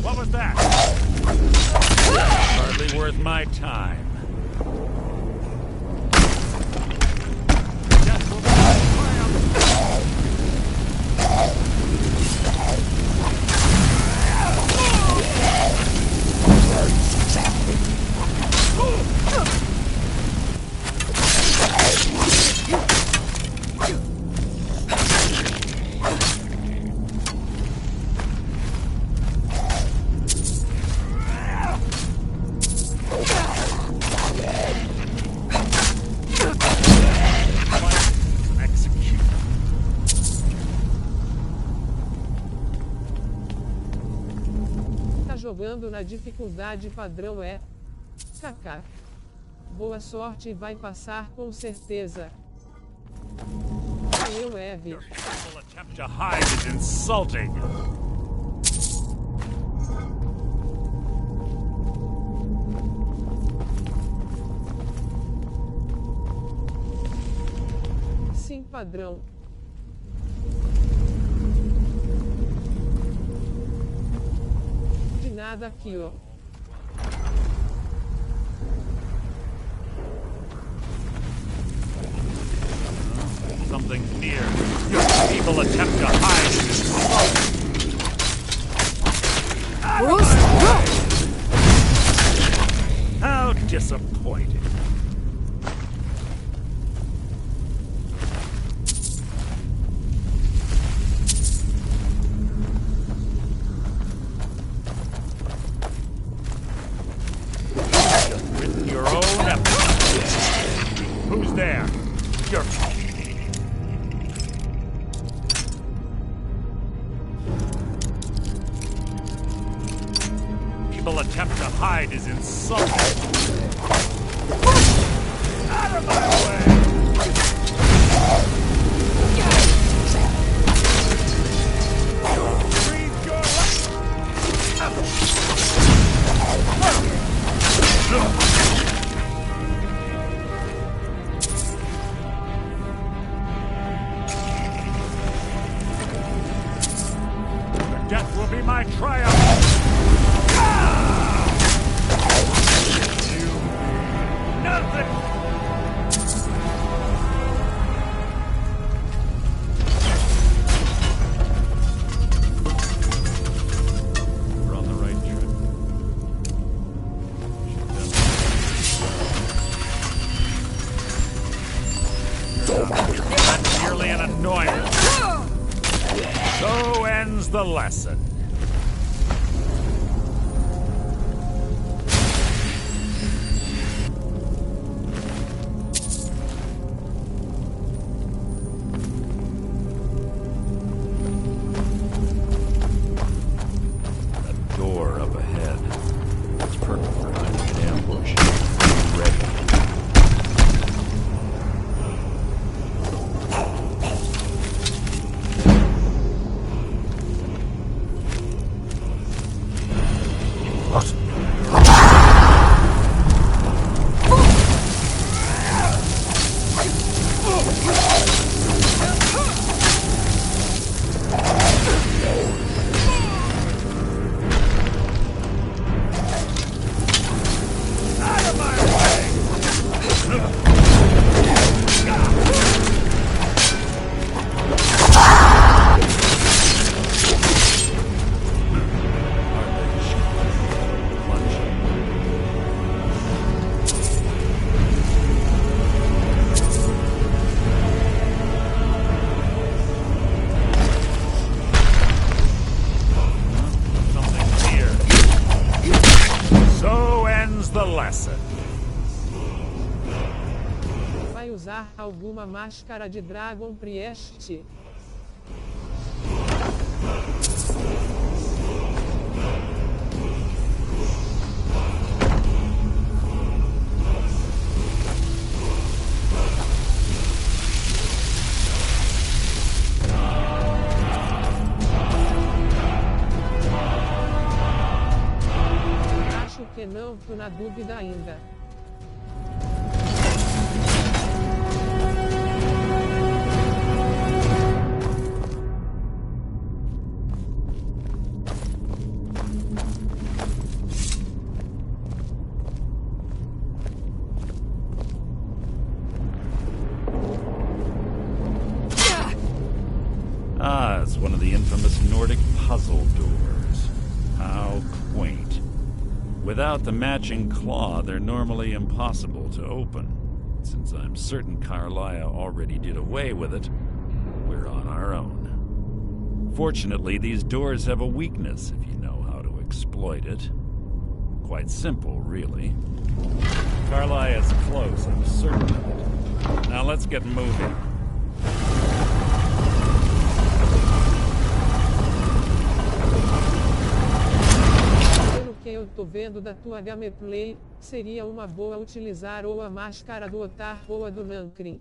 What was that? Hardly worth my time. Jogando na dificuldade padrão é kaká. Boa sorte, vai passar com certeza. Eu Eve. Attempt to hide is insulting. Sim, padrão. Nada aqui, ó. Something near. Your people attempt to hide in this smoke. How disappointing. Who's there? You're... People attempt to hide is insulting. Out of my way! Breathe your be my triumph! Nothing! We're on the right track. That's merely an annoyance. So ends the lesson. That door up ahead. It's perfect for hiding an ambush. Be ready. Vai usar alguma máscara de Dragon Priest? Acho que não, tô na dúvida ainda. Ah, it's one of the infamous Nordic puzzle doors. How quaint. Without the matching claw, they're normally impossible to open. Since I'm certain Carlia already did away with it, we're on our own. Fortunately, these doors have a weakness if you know how to exploit it. Quite simple, really. Carlia's close, I'm certain of it. Now let's get moving. Que eu tô vendo da tua gameplay, seria uma boa utilizar ou a máscara do Otar ou a do Nankrin.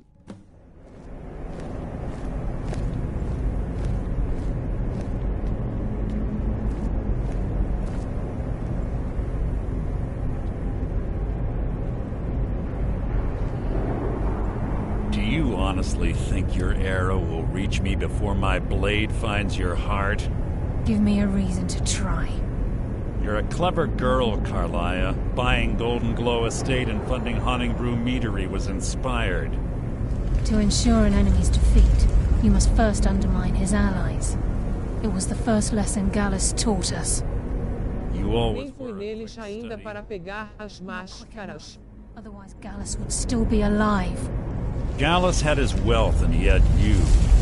Do you honestly think your arrow will reach me before my blade finds your heart? Give me a reason to try. You're a clever girl, Carlia. Buying Golden Glow Estate and funding Haunting Brew Meadery was inspired. To ensure an enemy's defeat, you must first undermine his allies. It was the first lesson Gallus taught us. You always Nem fui neles ainda para pegar as máscaras. Otherwise Gallus would still be alive. Gallus had his wealth and he had you.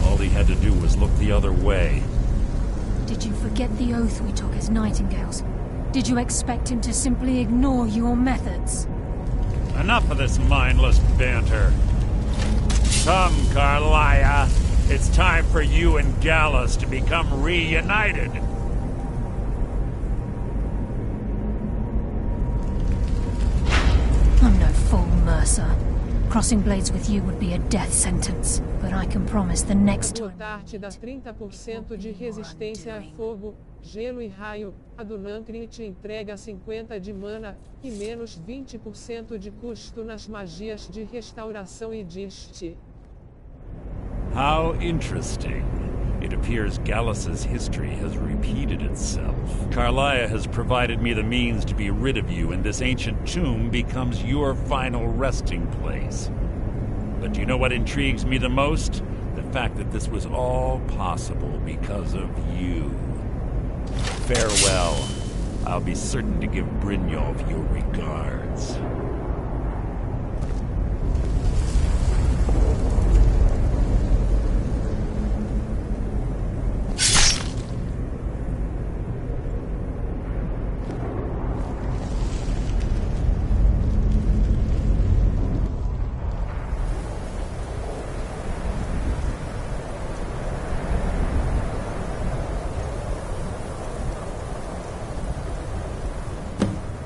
All he had to do was look the other way. Did you forget the oath we took as Nightingales? Did you expect him to simply ignore your methods? Enough of this mindless banter. Come, Carlia. It's time for you and Gallus to become reunited. I'm no fool, Mercer. Crossing blades with you would be a death sentence, but I can promise the next time. A do Otar te dá 30% de resistência a fogo, gelo e raio, a do Nankrin te entrega 50 de mana, e menos 20% de custo nas magias de restauração e diste. How interesting. It appears Gallus's history has repeated itself. Carlia has provided me the means to be rid of you, and this ancient tomb becomes your final resting place. But do you know what intrigues me the most? The fact that this was all possible because of you. Farewell. I'll be certain to give Brynjolf your regards.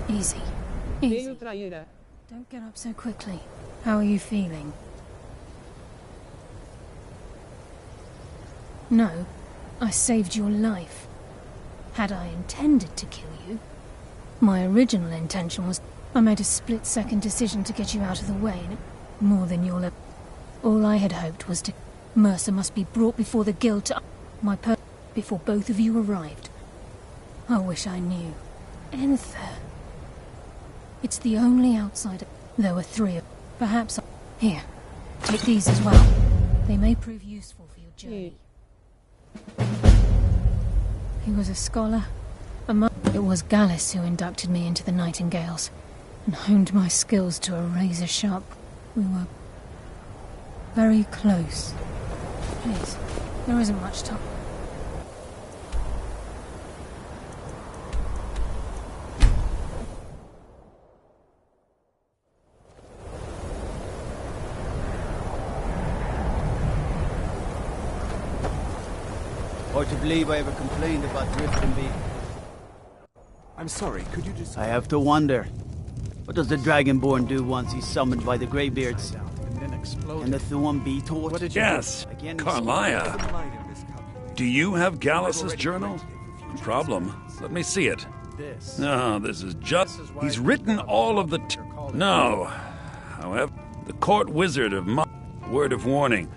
Easy. Easy. Don't get up so quickly. How are you feeling? No, I saved your life. Had I intended to kill you, my original intention was I made a split-second decision to get you out of the way, more than you'll ever. All I had hoped was to. Mercer must be brought before the guild to before both of you arrived. I wish I knew. Enther. It's the only outsider. There were 3 of. Perhaps. Here, take these as well. They may prove useful for your journey. He was a scholar. It was Gallus who inducted me into the Nightingales, and honed my skills to a razor-sharp. We were very close. Please, there isn't much time. Hard to believe I ever complained about Drifting Bee. I'm sorry, could you just... I have to wonder. What does the Dragonborn do once he's summoned by the Greybeards? And the Thorn Bee taught? Yes, Carlia. Do you have Gallus's journal? No problem. Let me see it. No, this is just... He's written all of the... No. However, the court wizard of word of warning.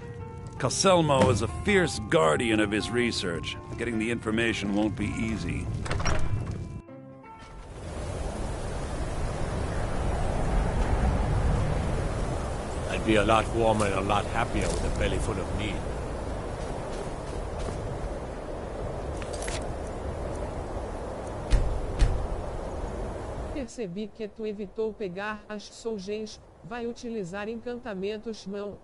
Caselmo is a fierce guardian of his research. Getting the information won't be easy. I'd be a lot warmer and a lot happier with a belly full of meat. Percebi que tu evitou pegar as solgens. Vai utilizar encantamentos mão.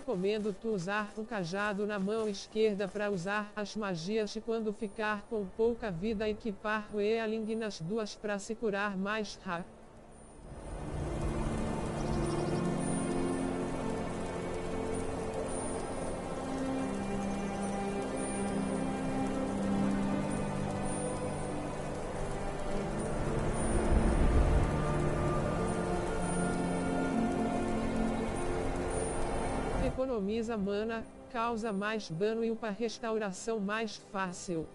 recomendo tu usar um cajado na mão esquerda para usar as magias e quando ficar com pouca vida equipar o Ealing nas duas para se curar mais rápido. Economiza mana, causa mais dano e uma restauração mais fácil.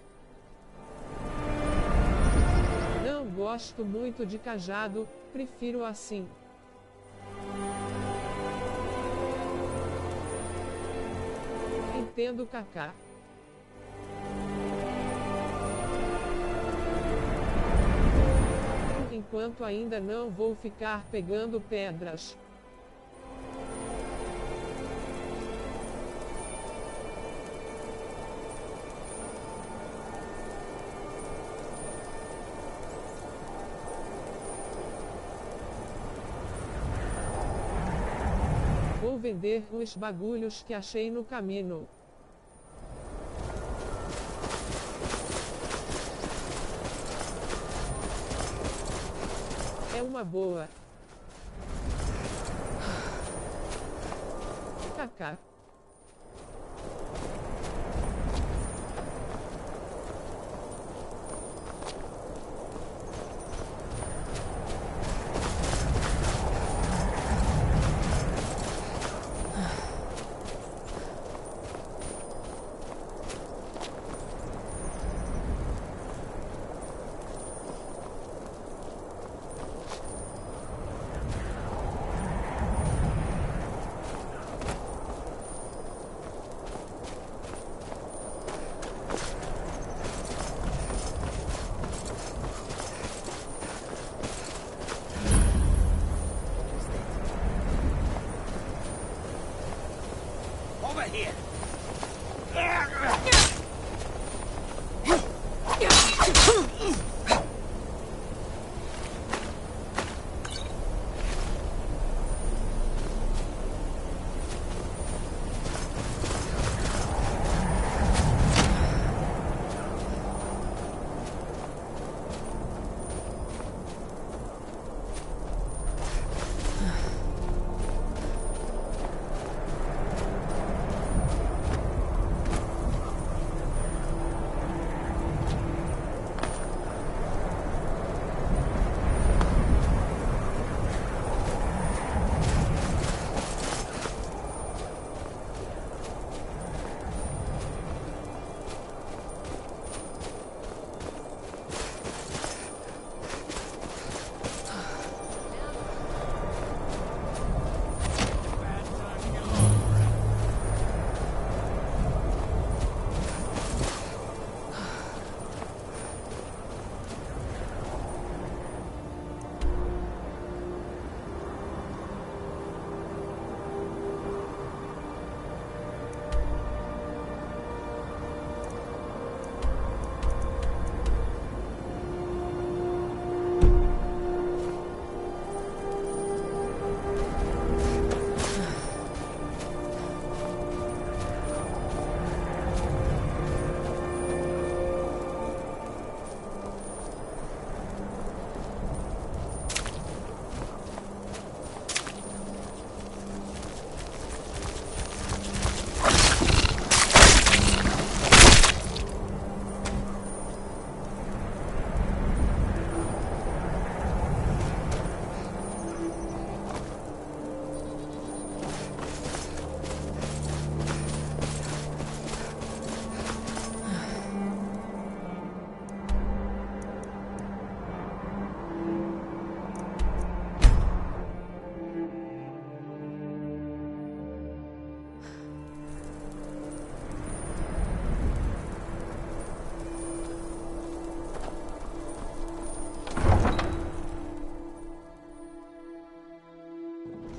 Não gosto muito de cajado, prefiro assim. Entendo, Kaká. Enquanto ainda não vou ficar pegando pedras. Vou vender os bagulhos que achei no caminho. É uma boa. Kaká. Over here!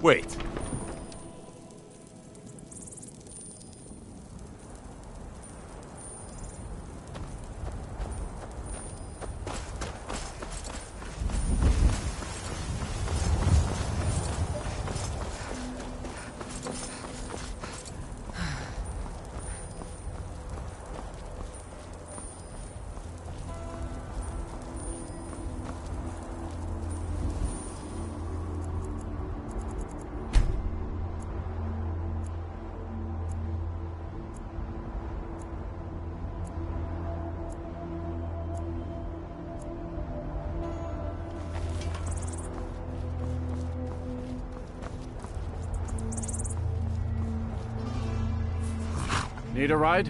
Wait. Need a ride?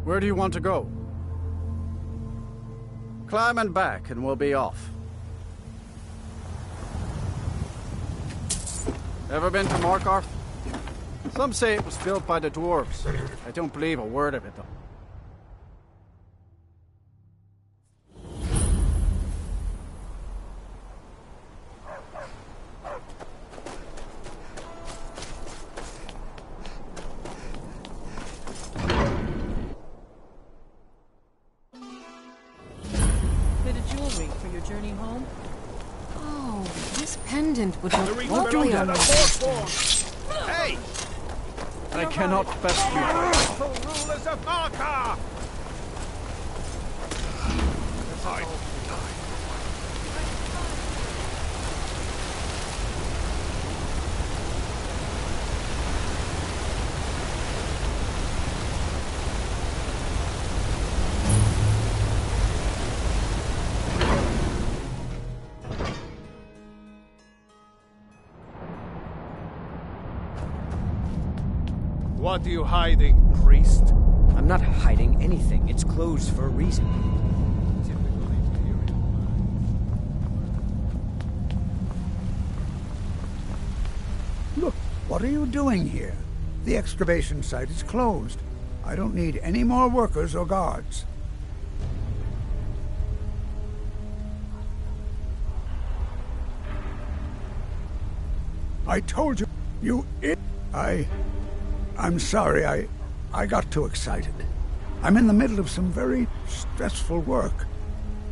Where do you want to go? Climb and back, and we'll be off. Ever been to Markarth? Some say it was built by the dwarves. I don't believe a word of it, though. Bit of jewelry for your journey home? Oh, this pendant would look lovely on you. Hey! I cannot best you. Lawful rulers of Markarth! What are you hiding, priest? I'm not hiding anything. It's closed for a reason. Look, what are you doing here? The excavation site is closed. I don't need any more workers or guards. I told you, I'm sorry, I got too excited. I'm in the middle of some very stressful work.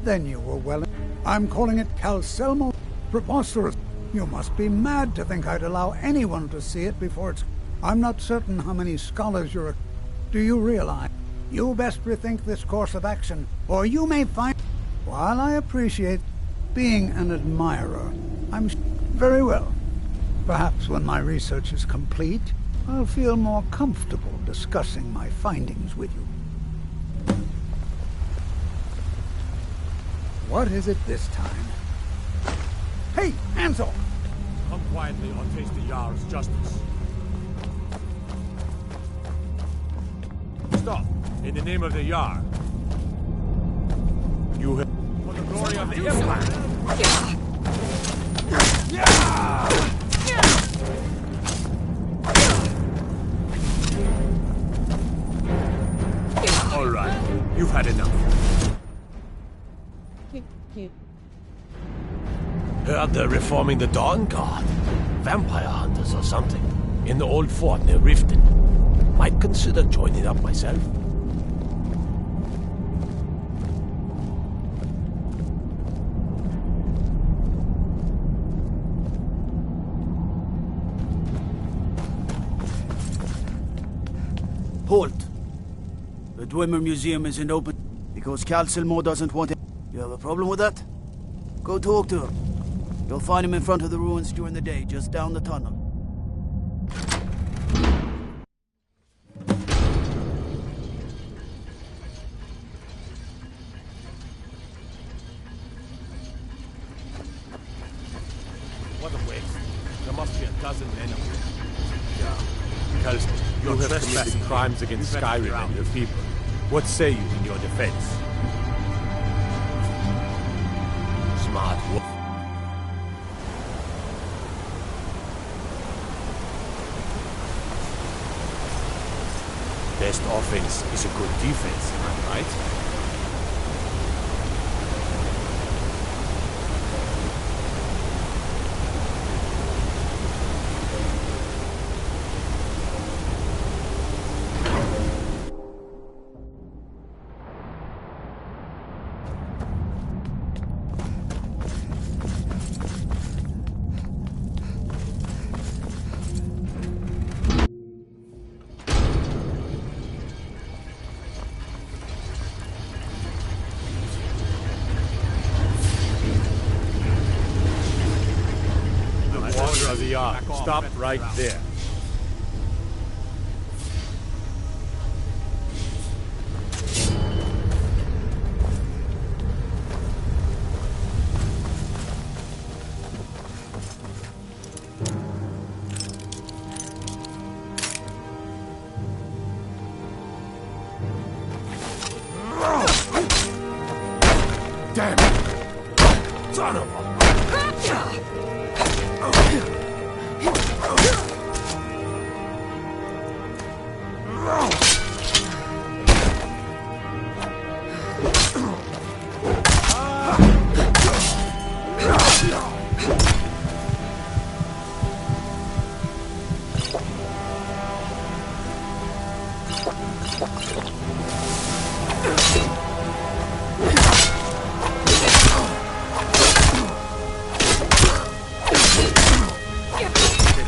Then you were well... I'm calling it Calcelmo. Preposterous. You must be mad to think I'd allow anyone to see it before it's... I'm not certain how many scholars you're... Do you realize? You best rethink this course of action, or you may find... While I appreciate being an admirer, I'm... Very well. Perhaps when my research is complete, I'll feel more comfortable discussing my findings with you. What is it this time? Hey, Ansel! Come quietly or taste the Jarl's justice. Stop! In the name of the Jarl. You have... For the glory of the Empire! All right, you've had enough. Heard they're reforming the Dawn Guard. Vampire hunters or something. In the old fort near Riften. Might consider joining up myself. Halt! The Dwemer Museum isn't open because Calcelmo doesn't want it. You have a problem with that? Go talk to him. You'll find him in front of the ruins during the day, just down the tunnel. What a waste. There must be a dozen men up here. Yeah. Tells me you have committed crimes against Skyrim and your people. What say you in your defense? Smart wolf. Best offense is a good defense, am I right? Stop right there.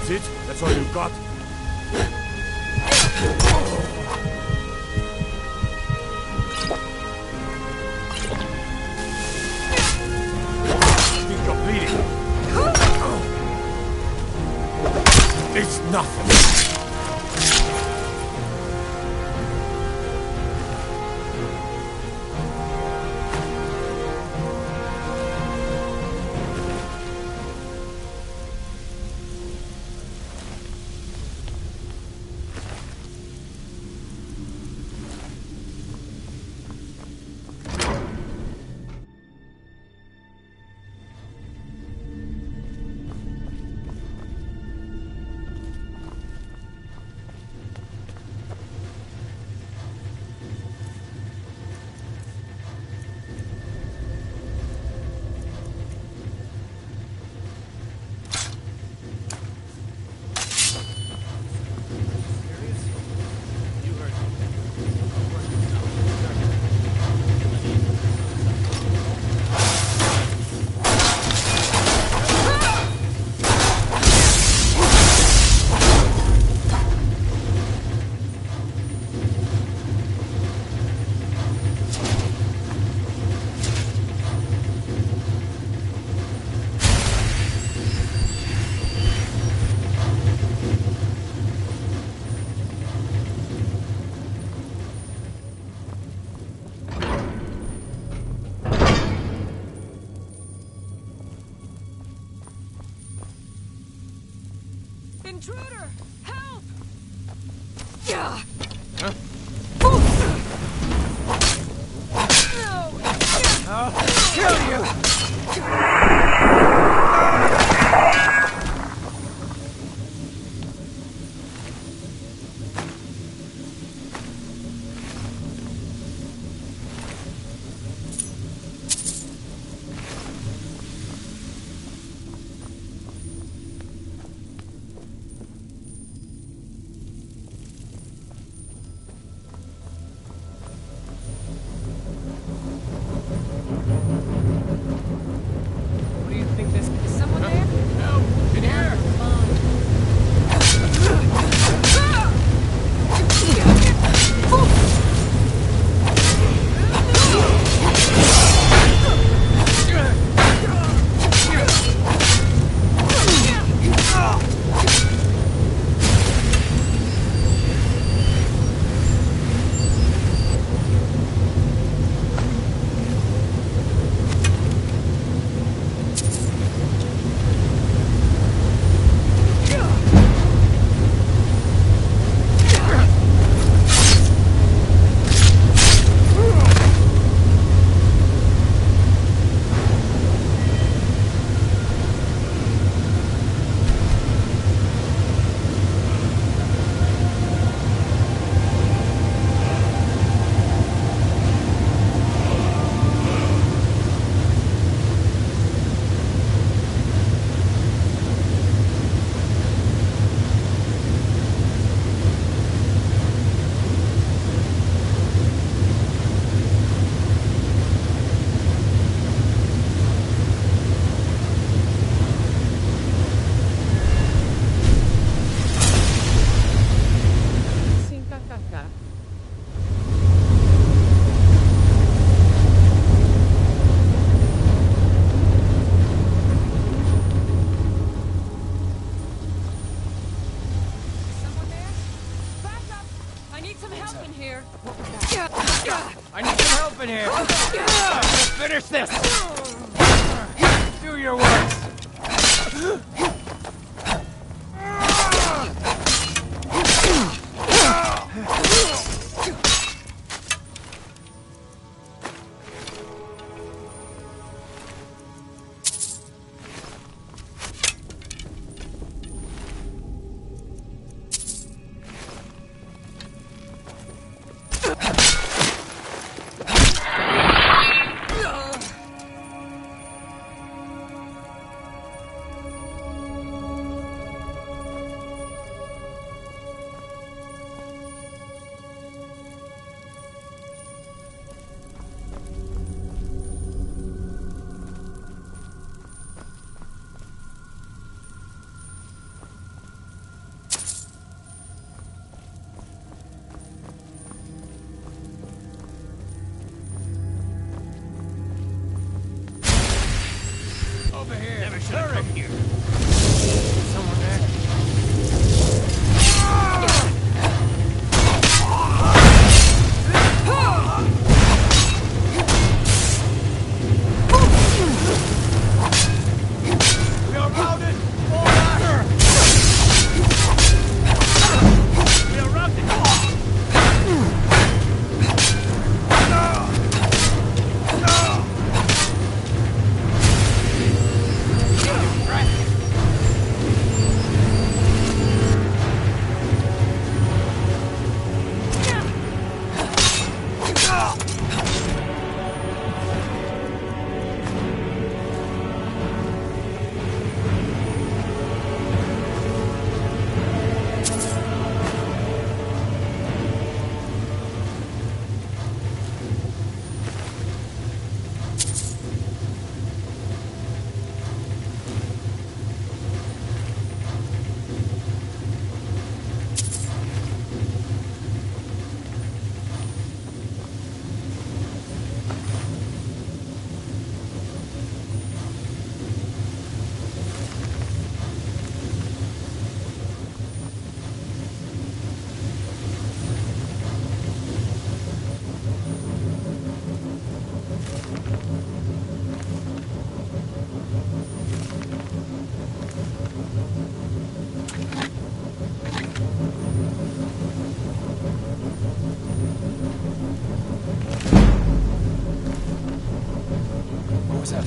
That's it? That's all you got? I think you're bleeding. It's nothing. Intruder! Help! Yeah. Huh? I'll kill you! I need some help in here. Finish this. Do your worst. turret here. Someone there? We are routed! Fall back! We are routed! What was that?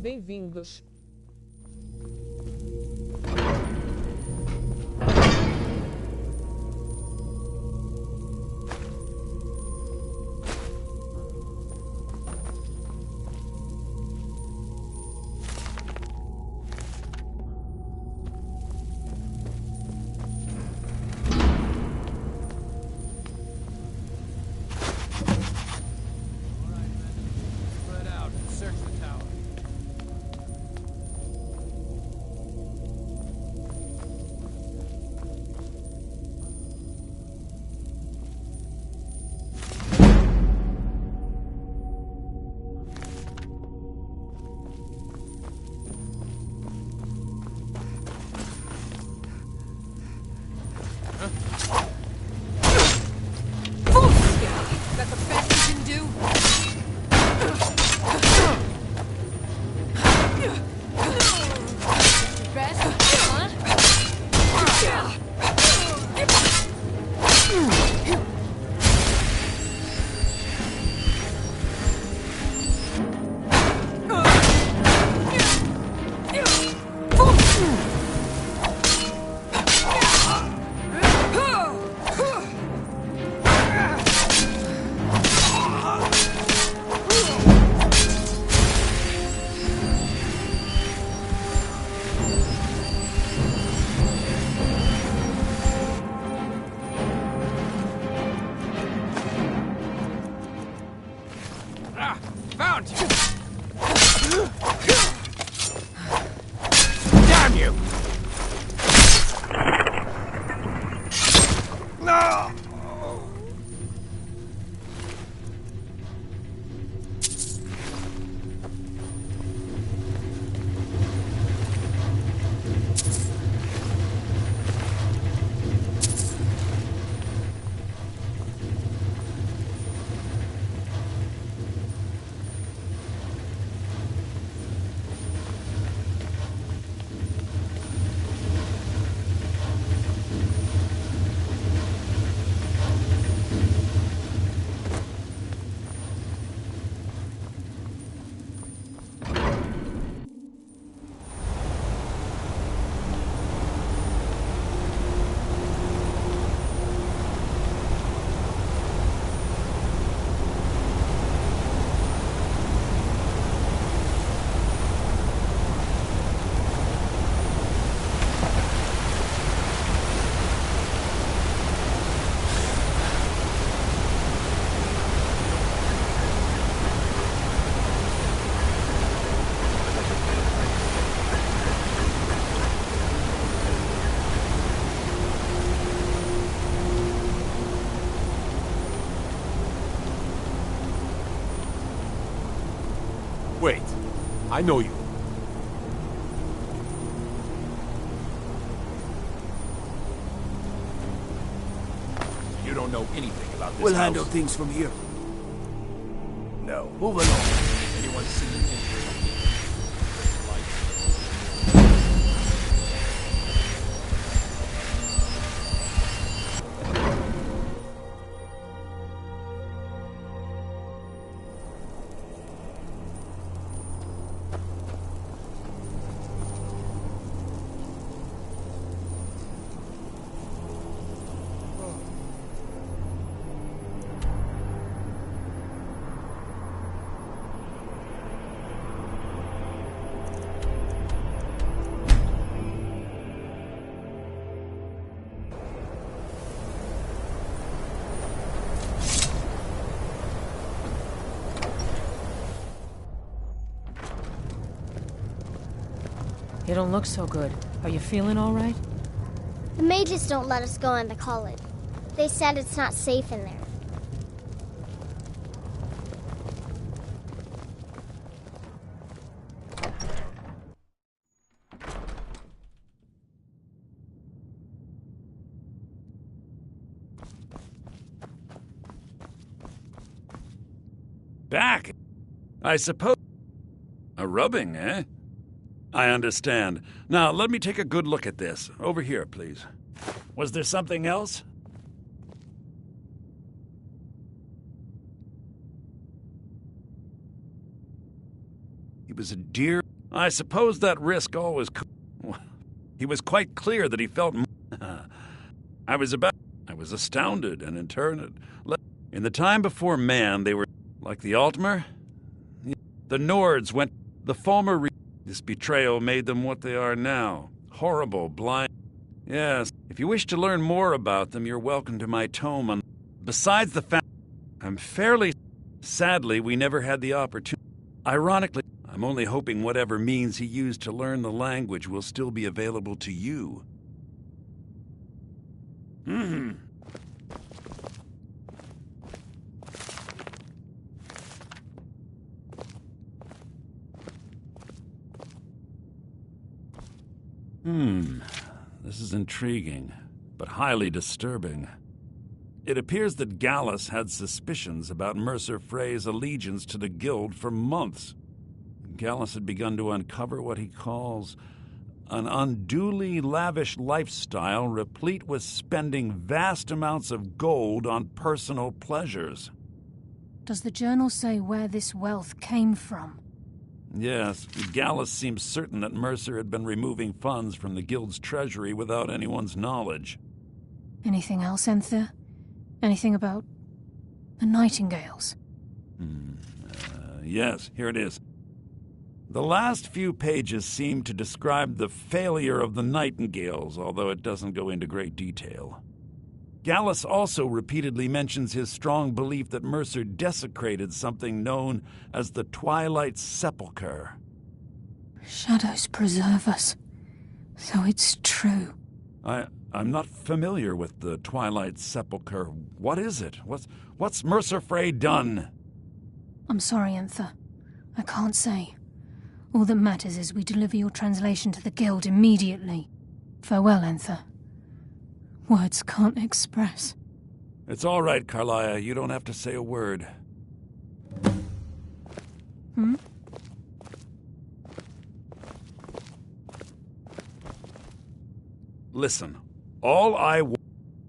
Bem-vindos. Spread out and search the tower. Found you! Damn you! No! Wait, I know you. You don't know anything about this We'll house. handle things from here. No. Move along. Anyone seen anything? You don't look so good. Are you feeling all right? The mages don't let us go in the college. They said it's not safe in there. Back? I suppose... A rubbing, eh? I understand. Now, let me take a good look at this. Over here, please. Was there something else? He was a dear... I suppose that risk always... He was quite clear that he felt... I was astounded and interned. In the time before man, they were... Like the Altmer? The Nords went... The former... This betrayal made them what they are now. Horrible, blind... Yes, if you wish to learn more about them, you're welcome to my tome on... Besides the fact... I'm fairly... Sadly, we never had the opportunity. Ironically, I'm only hoping whatever means he used to learn the language will still be available to you. This is intriguing, but highly disturbing. It appears that Gallus had suspicions about Mercer Frey's allegiance to the Guild for months. Gallus had begun to uncover what he calls an unduly lavish lifestyle replete with spending vast amounts of gold on personal pleasures. Does the journal say where this wealth came from? Yes, Gallus seems certain that Mercer had been removing funds from the Guild's treasury without anyone's knowledge. Anything else, Enther? Anything about the Nightingales? Yes, here it is. The last few pages seem to describe the failure of the Nightingales, although it doesn't go into great detail. Gallus also repeatedly mentions his strong belief that Mercer desecrated something known as the Twilight Sepulchre. Shadows preserve us. So it's true. I'm not familiar with the Twilight Sepulchre. What is it? What's Mercer Frey done? I'm sorry, Enther. I can't say. All that matters is we deliver your translation to the Guild immediately. Farewell, Enther. Words can't express. It's all right, Carlia. You don't have to say a word. Hmm? Listen,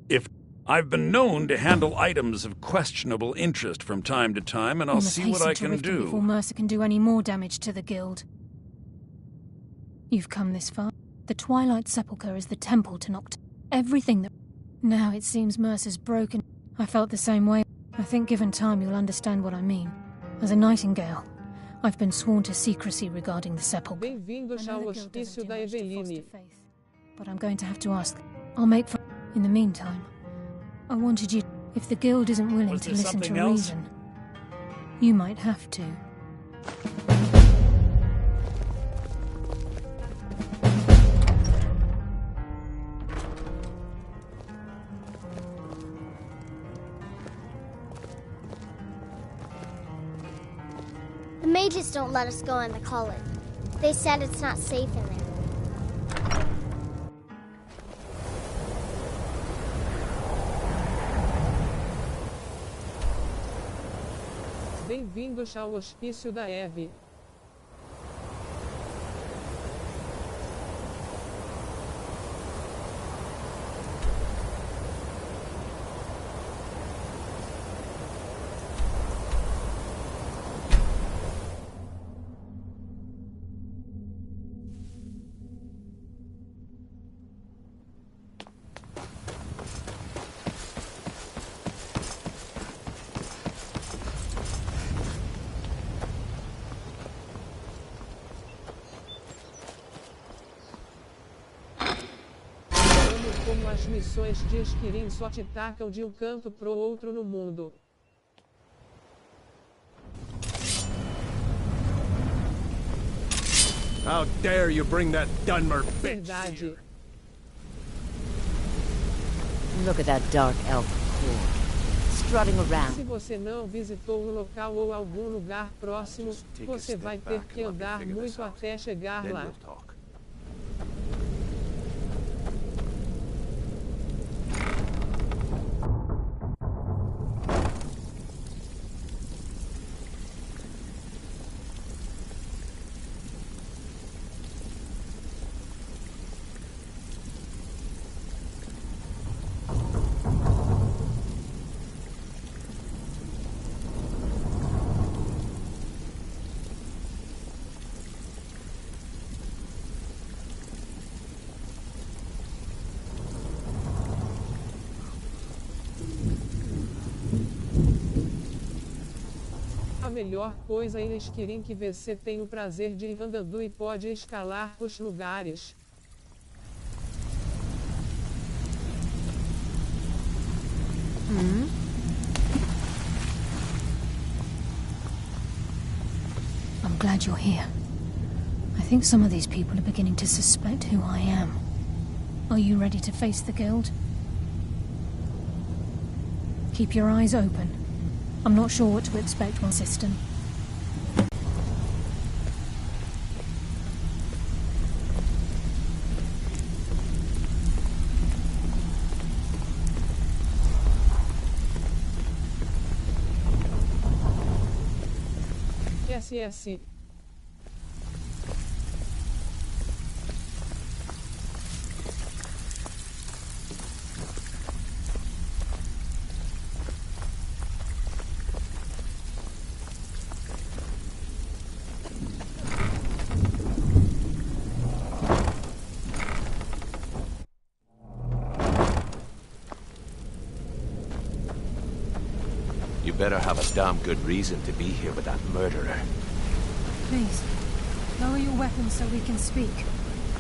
if I've been known to handle items of questionable interest from time to time, and I'll see what I can do. Before Mercer can do any more damage to the Guild. You've come this far. The Twilight Sepulchre is the temple to Noct. Everything that... Now it seems Mercer's broken. I felt the same way. I think given time you'll understand what I mean. As a Nightingale, I've been sworn to secrecy regarding the Sepulchre. Bem-vindos ao hospício da Eveline. But I'm going to have to ask. I'll make for... In the meantime, I wanted you... If the Guild isn't willing to listen to reason, you might have to. The mages don't let us go in the college. They said it's not safe in there. Bem-vindos ao hospício da Eve. Como as missões de Skyrim só te tacam de um canto pro outro no mundo. How dare you bring that Dunmer bitch Verdade. Look at that dark elf strutting around. Se você não visitou o local ou algum lugar próximo, você vai ter que andar muito até chegar lá. A melhor coisa em Skyrim que você tem o prazer de ir andando e pode escalar os lugares. I'm glad you're here. I think some of these people are beginning to suspect who I am. Are you ready to face the Guild? Keep your eyes open. I'm not sure what to expect one system. SS. You better have a damn good reason to be here with that murderer. Please, lower your weapons so we can speak.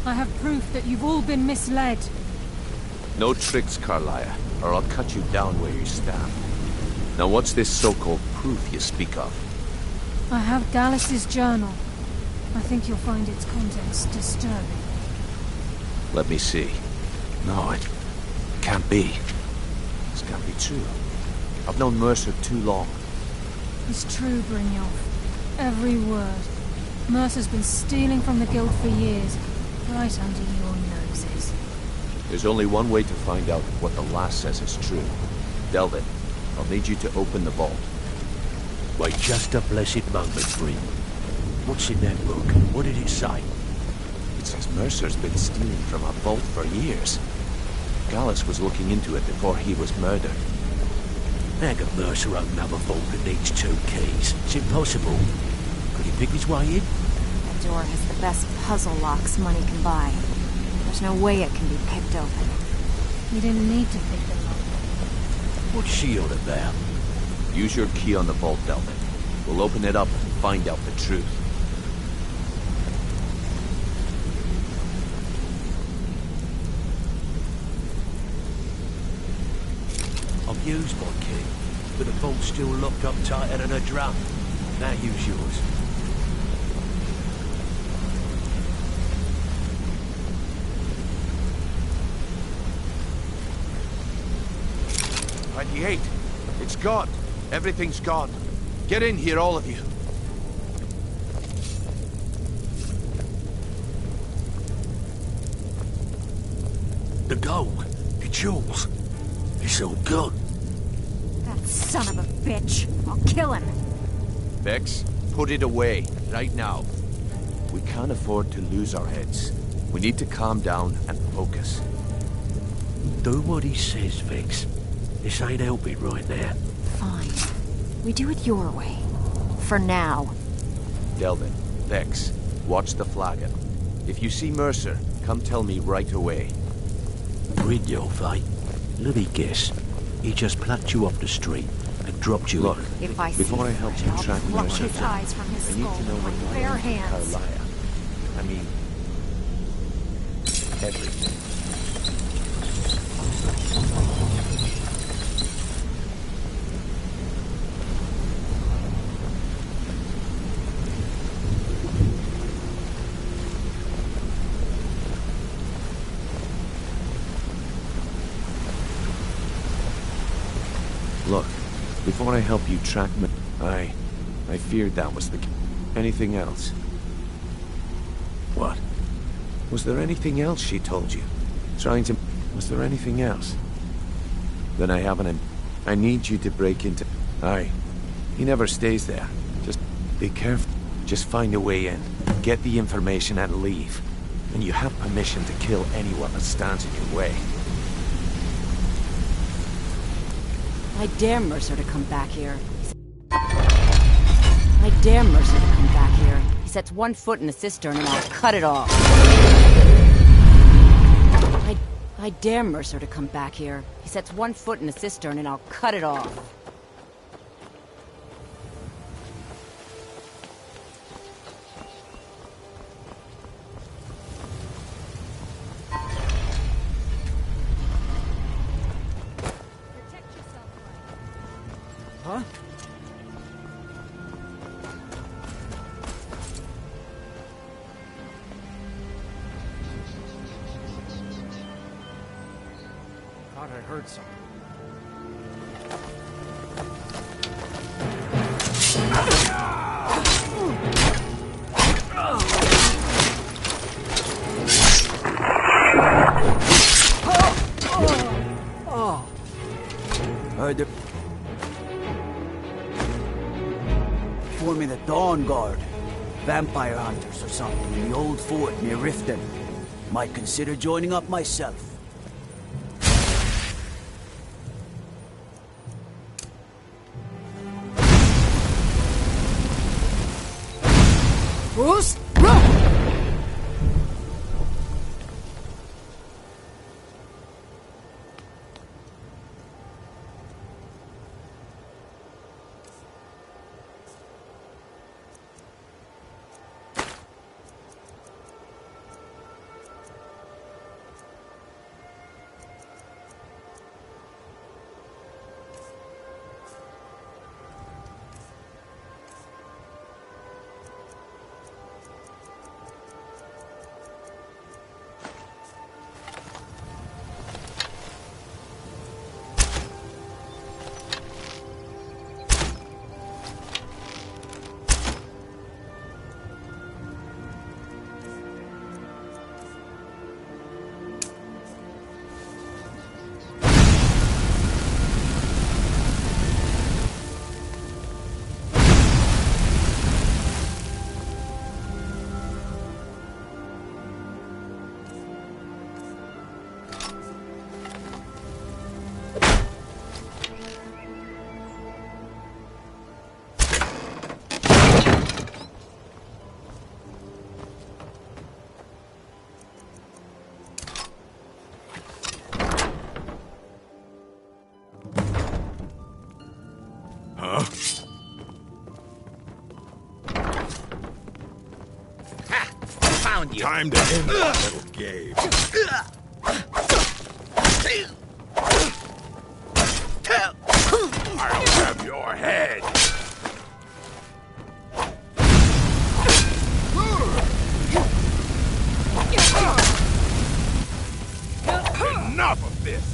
I have proof that you've all been misled. No tricks, Carlia. or I'll cut you down where you stand. Now what's this so-called proof you speak of? I have Gallus' journal. I think you'll find its contents disturbing. Let me see. No, it can't be. This can't be true. I've known Mercer too long. It's true, Brynjolf. Every word. Mercer's been stealing from the Guild for years, right under your noses. There's only one way to find out what the lass says is true. Delvin, I'll need you to open the vault. Wait just a blessed moment, Bryn. What's in that book? What did it say? It says Mercer's been stealing from our vault for years. Gallus was looking into it before he was murdered. How can Mercer open up a vault that needs 2 keys? It's impossible. Could he pick his way in? That door has the best puzzle locks money can buy. There's no way it can be picked open. You didn't need to pick the lock. What's she on about? Use your key on the vault, Delvin. We'll open it up and find out the truth. I've used my key, but the vault's still locked up tighter than a drum. Now use yours. It's gone. Everything's gone. Get in here, all of you. The gold, the jewels, it's all gone. That son of a bitch. I'll kill him. Vex, put it away, right now. We can't afford to lose our heads. We need to calm down and focus. Do what he says, Vex. This ain't helping right now. Fine. We do it your way. For now. Delvin, Vex, watch the flagon. If you see Mercer, come tell me right away. Brynjolf, eh? Let me guess. He just plucked you off the street and dropped you. Look, in. If I see before I help you I'll track pluck Mercer, his eyes from his I need skull to know with what my you bare learned from hands. Carlia. I mean, everything. Look, before I help you track me, I feared that was the case. Anything else? What? Was there anything else she told you? Was there anything else? Then I haven't. I need you to break into. He never stays there. Just be careful. Just find a way in. Get the information and leave. And you have permission to kill anyone that stands in your way. I dare Mercer to come back here. I dare Mercer to come back here. He sets one foot in the cistern and I'll cut it off. I dare Mercer to come back here. He sets one foot in the cistern and I'll cut it off. Huh? Thought I heard something. Heard it. Forming the Dawn Guard. Vampire hunters or something in the old fort near Riften. Might consider joining up myself. Bruce, run! found you. Time to end that little game. I'll have your head. Enough of this.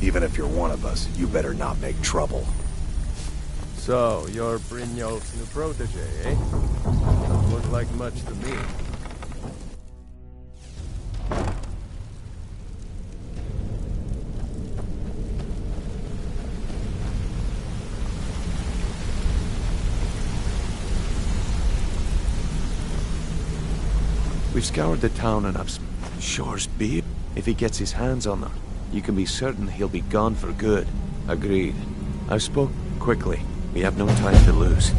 Even if you're one of us, you better not make trouble. So, you're Brynjolf's new protege, eh? Doesn't look like much to me. We've scoured the town and I've Shore's beard. If he gets his hands on them, you can be certain he'll be gone for good. Agreed. I've spoke quickly. We have no time to lose.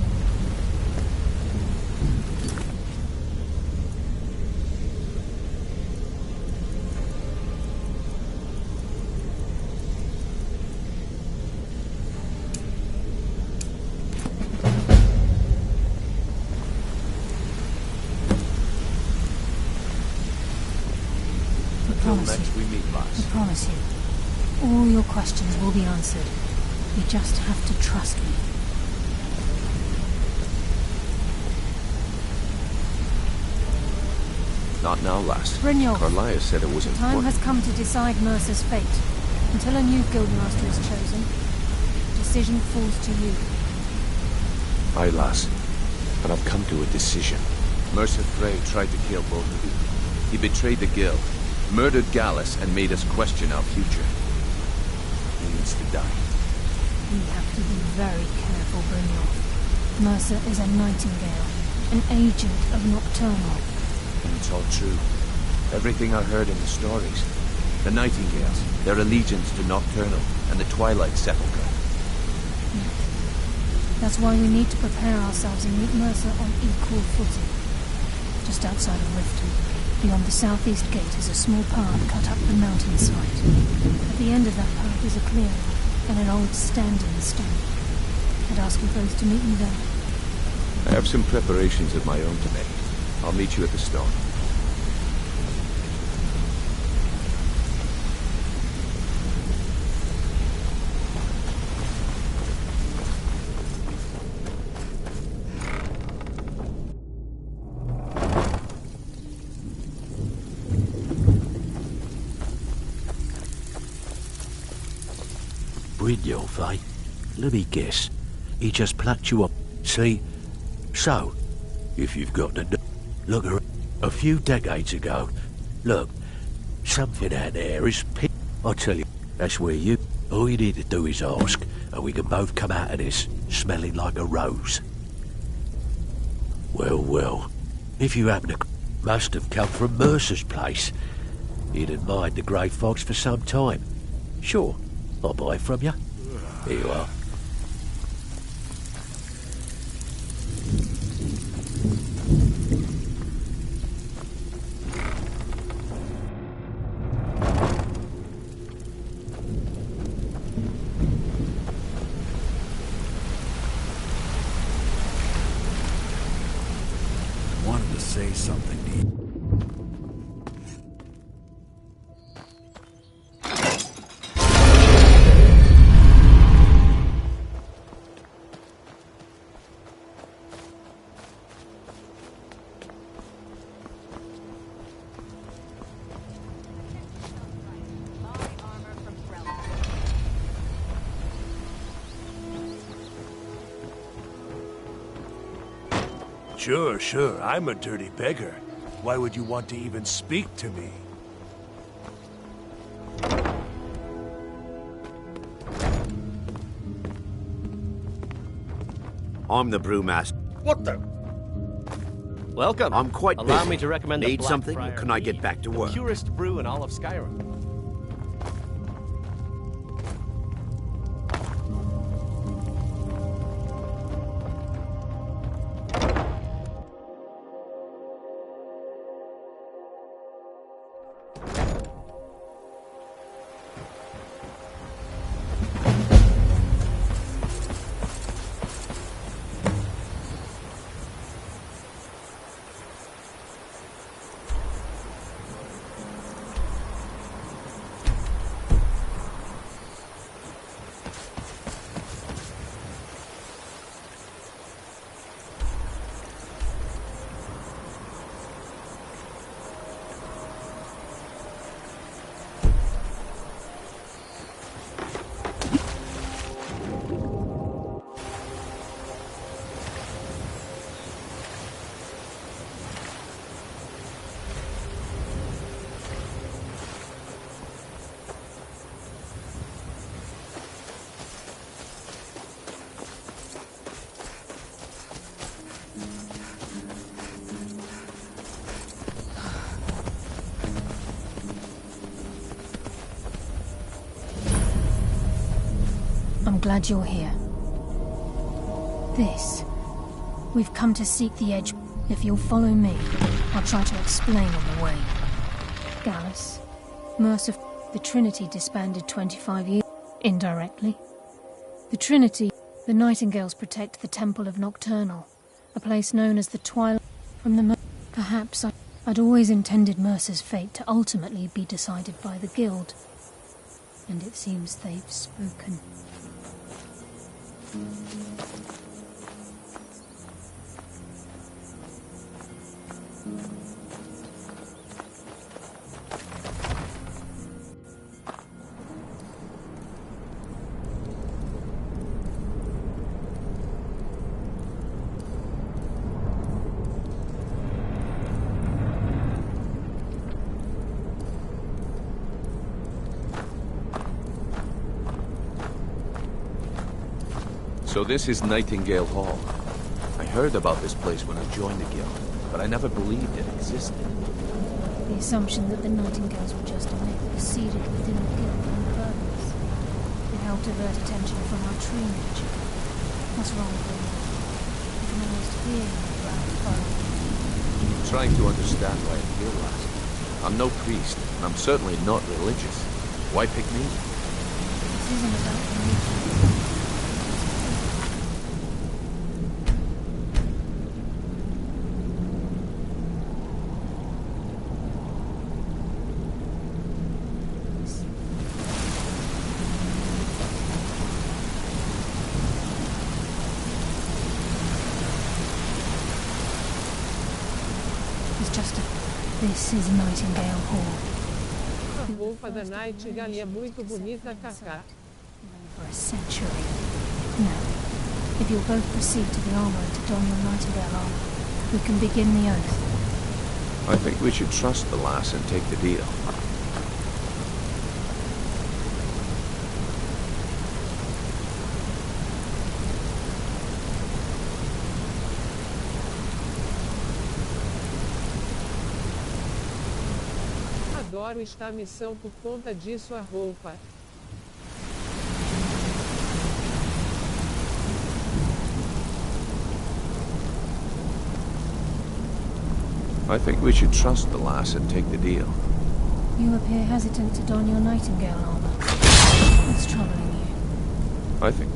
I promise you, all your questions will be answered. You just have to trust me. Not now, lass. Brynjolf, Carlia said it was the time important. has come to decide Mercer's fate. Until a new guildmaster is chosen, the decision falls to you. Aye, lass. But I've come to a decision. Mercer Frey tried to kill both of you. He betrayed the guild, murdered Gallus, and made us question our future. He needs to die. We have to be very careful, Brynjolf. Mercer is a nightingale, an agent of Nocturnal. And it's all true. Everything I heard in the stories. The Nightingales, their allegiance to Nocturnal, and the Twilight Sepulchre. That's why we need to prepare ourselves and meet Mercer on equal footing. Just outside of Riften, beyond the southeast gate, is a small path cut up the mountainside. At the end of that path is a clearing and an old standing stone. I'd ask you both to meet me there. I have some preparations of my own to make. I'll meet you at the stone. Brynjolf, eh? Let me guess. He just plucked you up, see? So, if you've got to look around a few decades ago, look, something out there is I tell you, that's where you... All you need to do is ask, and we can both come out of this smelling like a rose. Well, well, if you happen to... Must have come from Mercer's place. He'd admired the Grey Fox for some time. Sure, I'll buy it from you. Here you are. Wanted to say something to you. Sure, I'm a dirty beggar. Why would you want to even speak to me? I'm the brewmaster. What the? Welcome. I'm quite busy. Allow me to recommend Need something, or can I get mead, back to the work? purest brew in all of Skyrim. I'm glad you're here. We've come to seek the edge. If you'll follow me, I'll try to explain on the way. Gallus, Mercer, the Trinity disbanded 25 years indirectly. The Trinity, the Nightingales protect the Temple of Nocturnal, a place known as the Twilight from the... Perhaps I'd always intended Mercer's fate to ultimately be decided by the Guild. And it seems they've spoken. So this is Nightingale Hall. I heard about this place when I joined the guild, but I never believed it existed. The assumption that the Nightingales were just a myth proceeded within the guild on purpose. It helped divert attention from our tree magic. What's wrong with them? You can almost hear the ground following. I'm trying to understand why I'm here, lass. I'm no priest, and I'm certainly not religious. Why pick me? This isn't about religion. This is Nightingale Hall. A roupa da Nightingale é muito bonita, Kaká. For a century. Now, if you'll both proceed to the armory to don your Nightingale armor, we can begin the oath. I think we should trust the lass and take the deal. Adoro esta missão por conta disso a roupa. I think we should trust the lass and take the deal. You appear hesitant to don your Nightingale armor. What's troubling you? I think...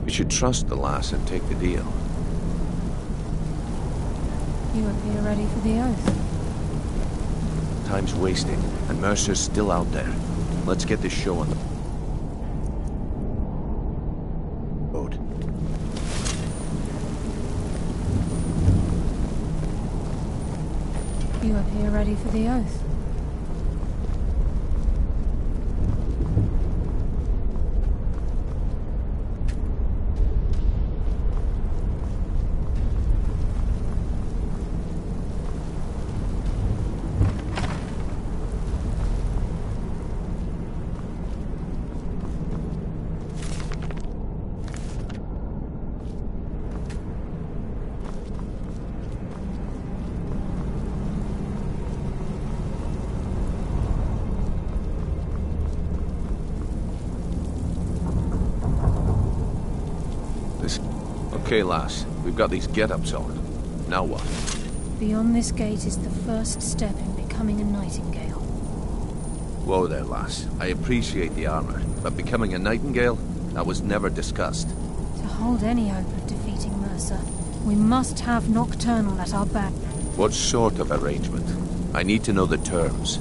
we should trust the lass and take the deal. You appear ready for the oath. Time's wasting, and Mercer's still out there. Let's get this show on the road. You appear ready for the oath. Okay, lass. We've got these get-ups on. Now what? Beyond this gate is the first step in becoming a Nightingale. Whoa there, lass. I appreciate the armor, but becoming a Nightingale? That was never discussed. To hold any hope of defeating Mercer, we must have Nocturnal at our back. What sort of arrangement? I need to know the terms.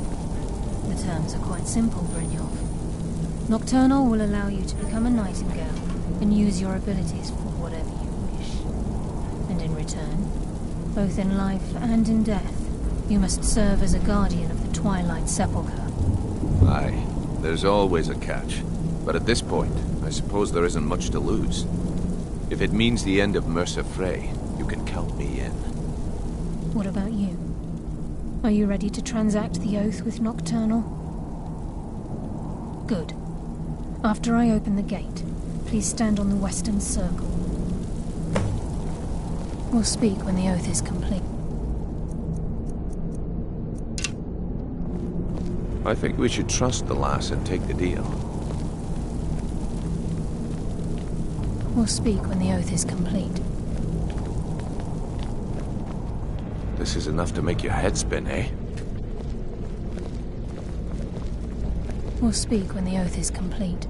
The terms are quite simple, Brynjolf. Nocturnal will allow you to become a Nightingale and use your abilities for whatever you wish. And in return, both in life and in death, you must serve as a guardian of the Twilight Sepulchre. Aye, there's always a catch. But at this point, I suppose there isn't much to lose. If it means the end of Mercer Frey, you can count me in. What about you? Are you ready to transact the oath with Nocturnal? Good. After I open the gate, please stand on the western circle. We'll speak when the oath is complete. I think we should trust the lass and take the deal. We'll speak when the oath is complete. This is enough to make your head spin, eh? We'll speak when the oath is complete.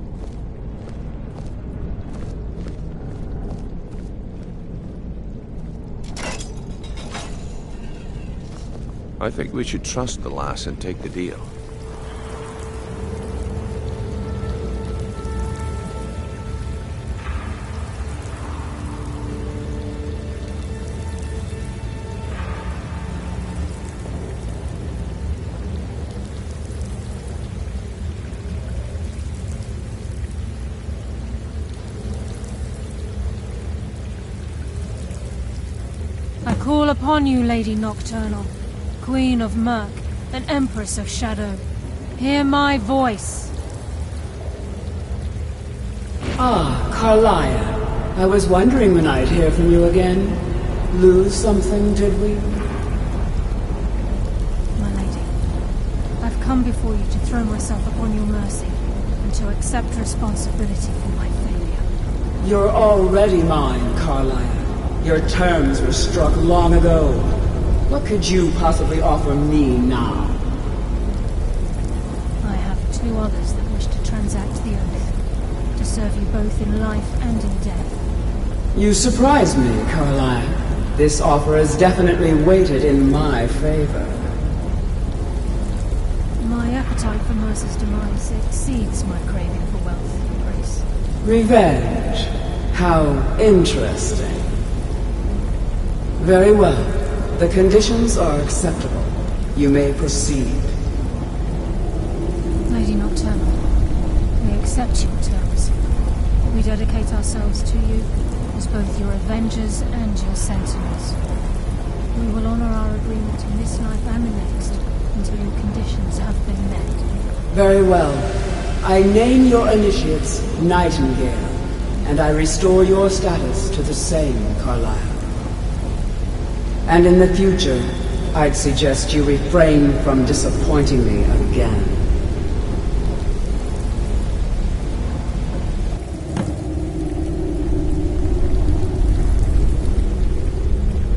I think we should trust the lass and take the deal. I call upon you, Lady Nocturnal, Queen of Murk, and Empress of Shadow. Hear my voice. Ah, Carlia. I was wondering when I'd hear from you again. Lose something, did we? My lady, I've come before you to throw myself upon your mercy and to accept responsibility for my failure. You're already mine, Carlia. Your terms were struck long ago. What could you possibly offer me now? I have 2 others that wish to transact the oath, to serve you both in life and in death. You surprise me, Carlia. This offer is definitely weighted in my favor. My appetite for Mercer's demise exceeds my craving for wealth and grace. Revenge. How interesting. Very well. The conditions are acceptable. You may proceed. Lady Nocturnal, we accept your terms. We dedicate ourselves to you as both your avengers and your sentinels. We will honor our agreement in this life and the next until your conditions have been met. Very well. I name your initiates Nightingale, and I restore your status to the same, Carlisle. And in the future, I'd suggest you refrain from disappointing me again.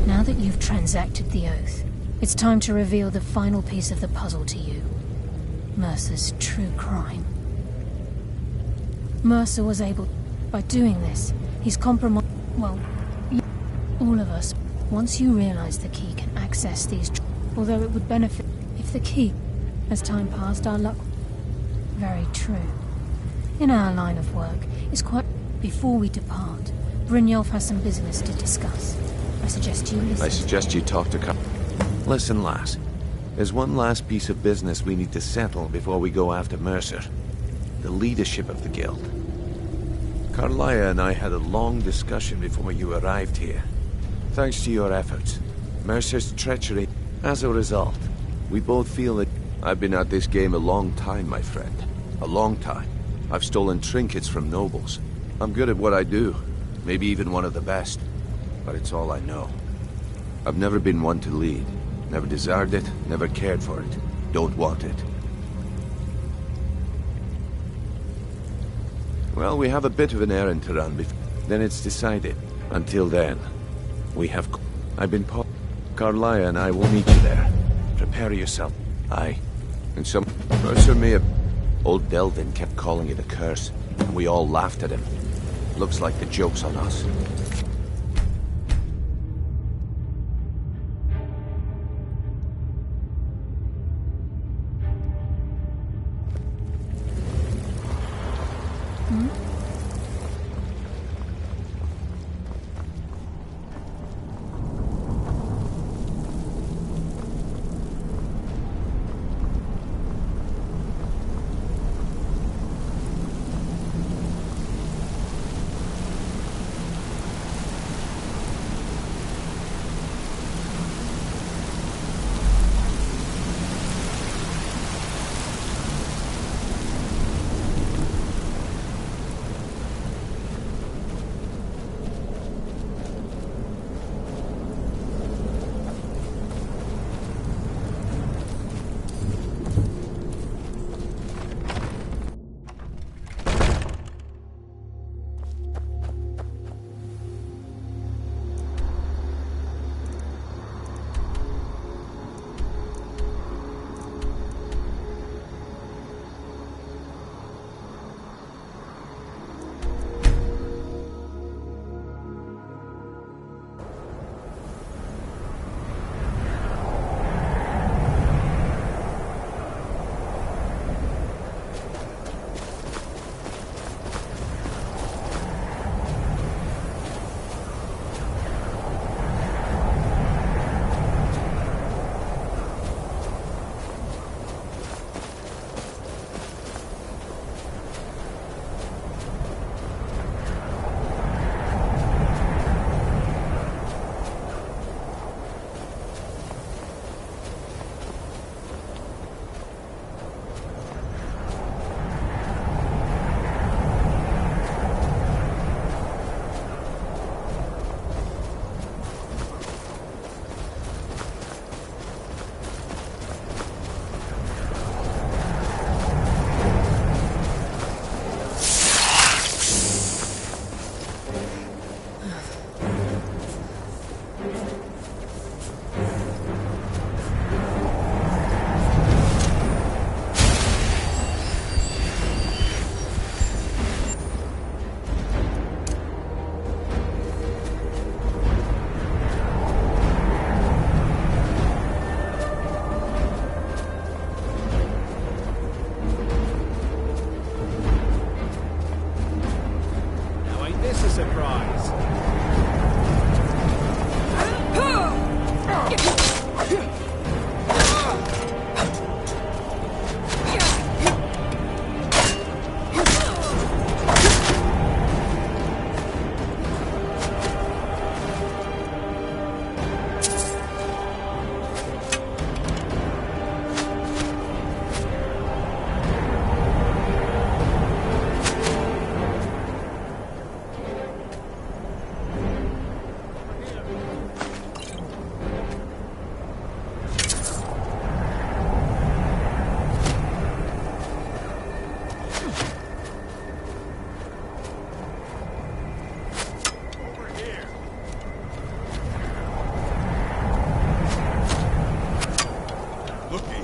Now that you've transacted the oath, it's time to reveal the final piece of the puzzle to you. Mercer's true crime. Mercer was able... By doing this, he's compromised... Well, all of us. Once you realize the key can access these... Although it would benefit if the key... As time passed, our luck... Very true. In our line of work, it's quite... Before we depart, Brynjolf has some business to discuss. I suggest you listen. I suggest you talk to Listen, lass. There's one last piece of business we need to settle before we go after Mercer. The leadership of the guild. Carlia and I had a long discussion before you arrived here. Thanks to your efforts, Mercer's treachery. As a result, we both feel that... I've been at this game a long time, my friend. A long time. I've stolen trinkets from nobles. I'm good at what I do. Maybe even one of the best. But it's all I know. I've never been one to lead. Never desired it, never cared for it. Don't want it. Well, we have a bit of an errand to run before... Then it's decided. Until then, we have... I've been... Carlia and I will meet you there. Prepare yourself. Aye. And some... Mercer may have... Old Delvin kept calling it a curse, and we all laughed at him. Looks like the joke's on us.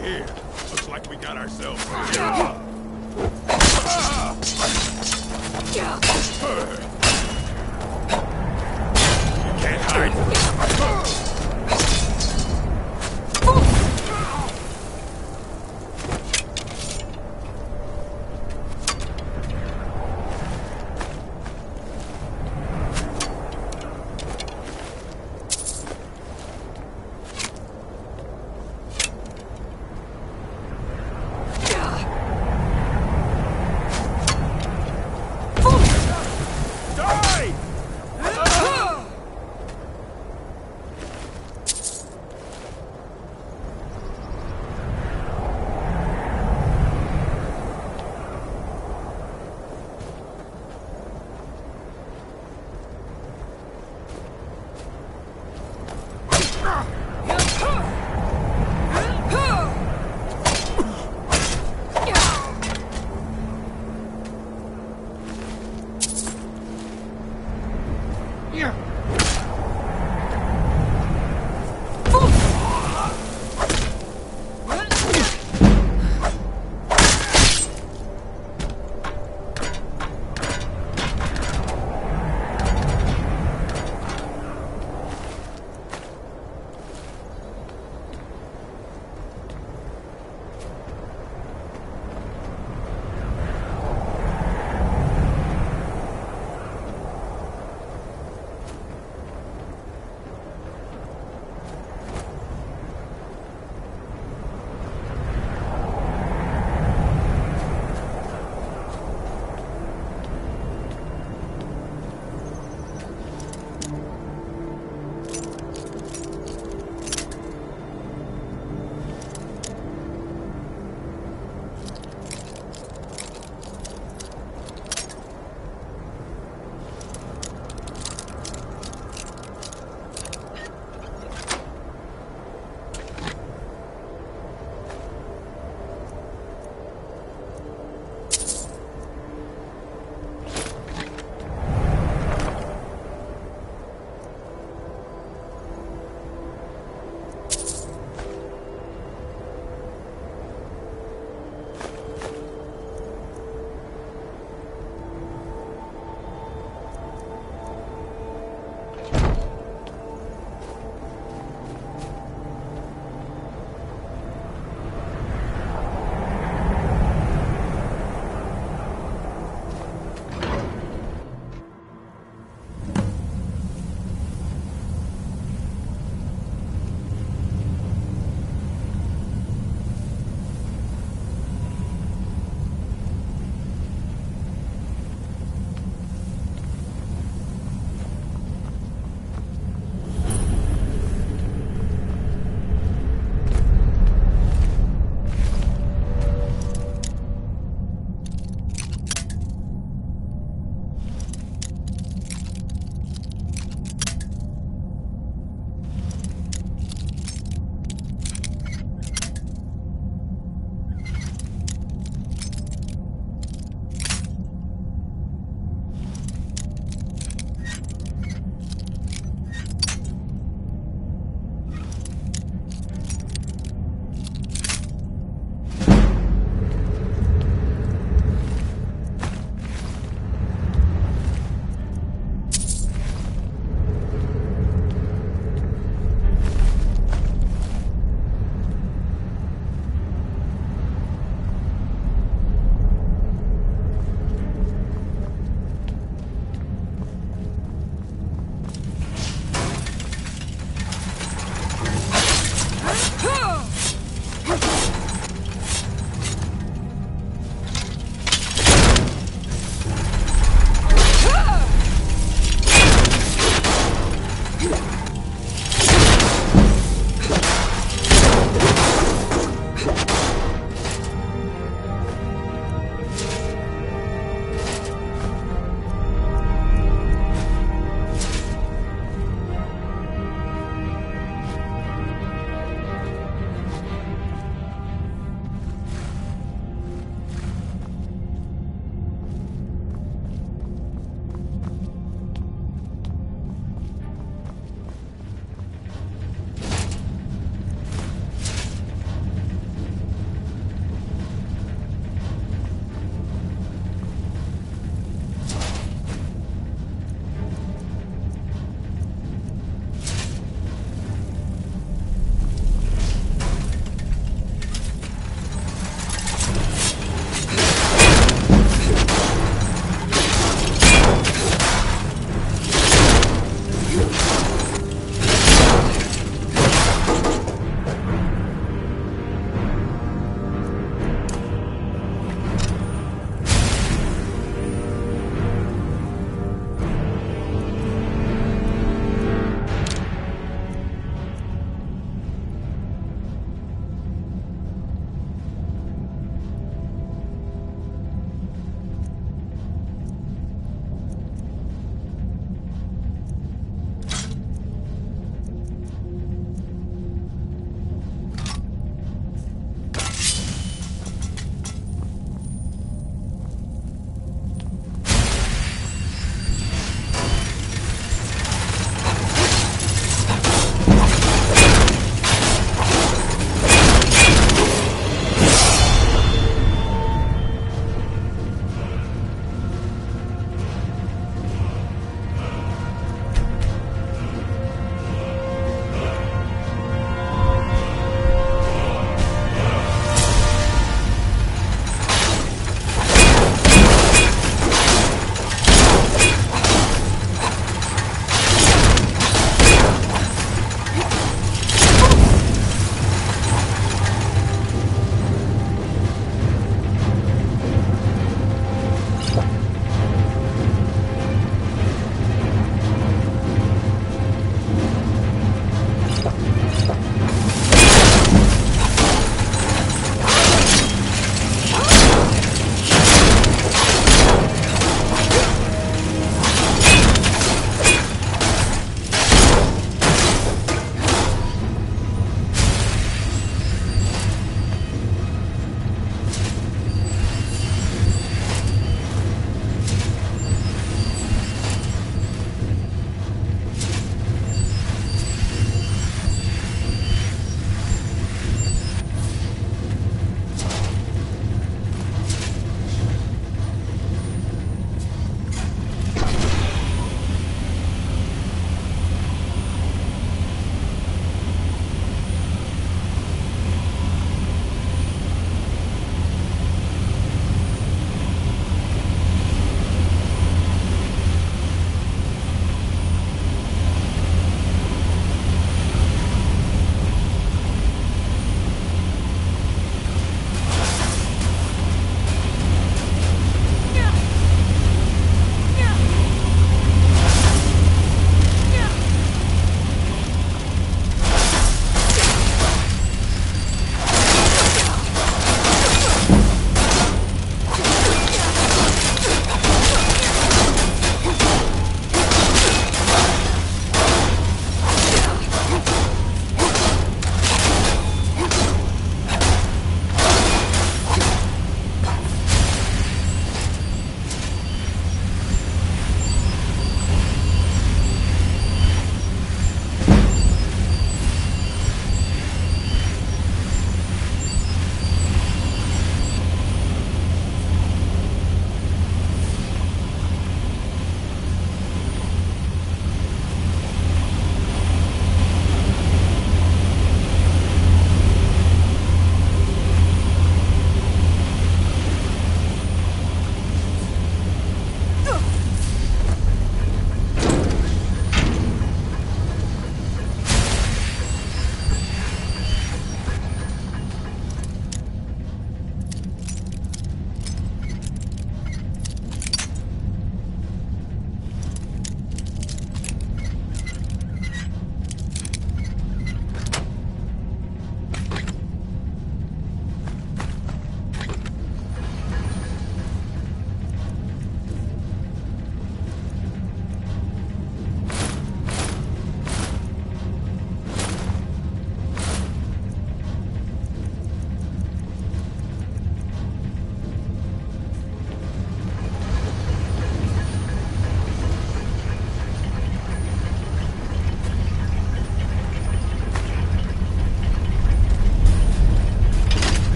here. Looks like we got ourselves. You can't hide.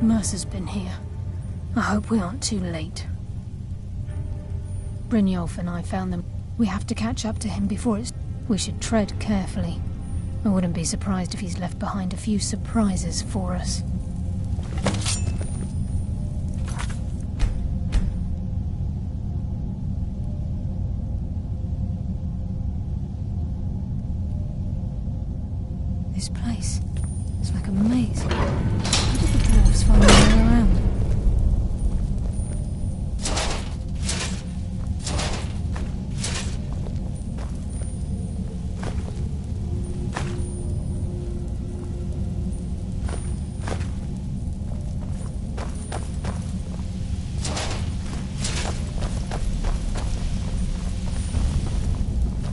Mercer's been here. I hope we aren't too late. Brynjolf and I found them. We have to catch up to him before it's... We should tread carefully. I wouldn't be surprised if he's left behind a few surprises for us. This place, it's like a maze. How did the dwarves find their way around?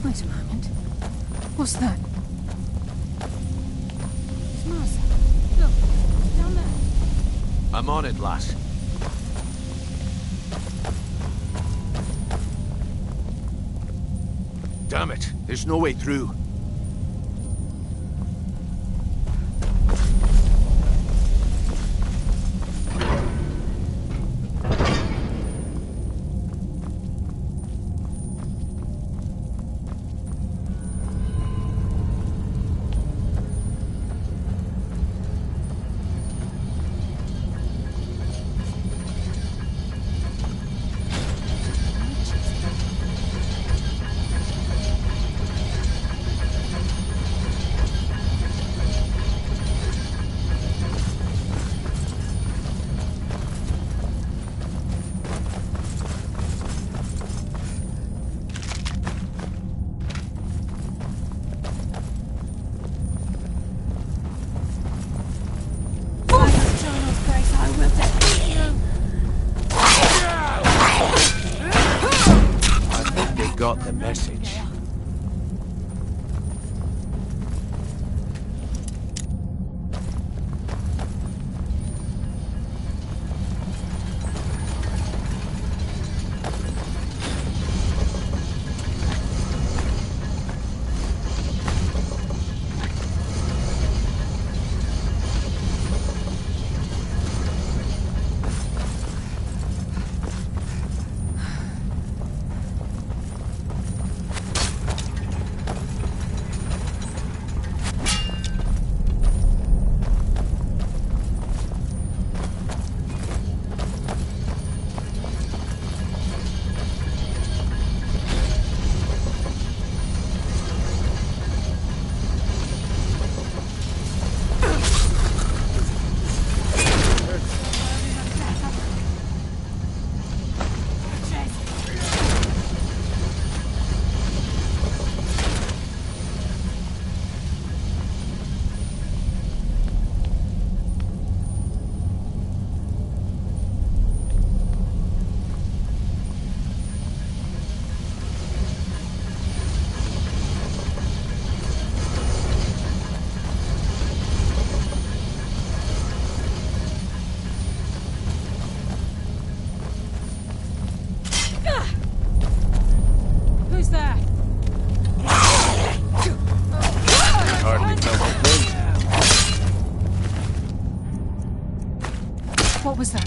Wait a moment. What's that? It's Mercer. Look, down there. I'm on it, lass. Damn it, there's no way through. Got the message. What was that?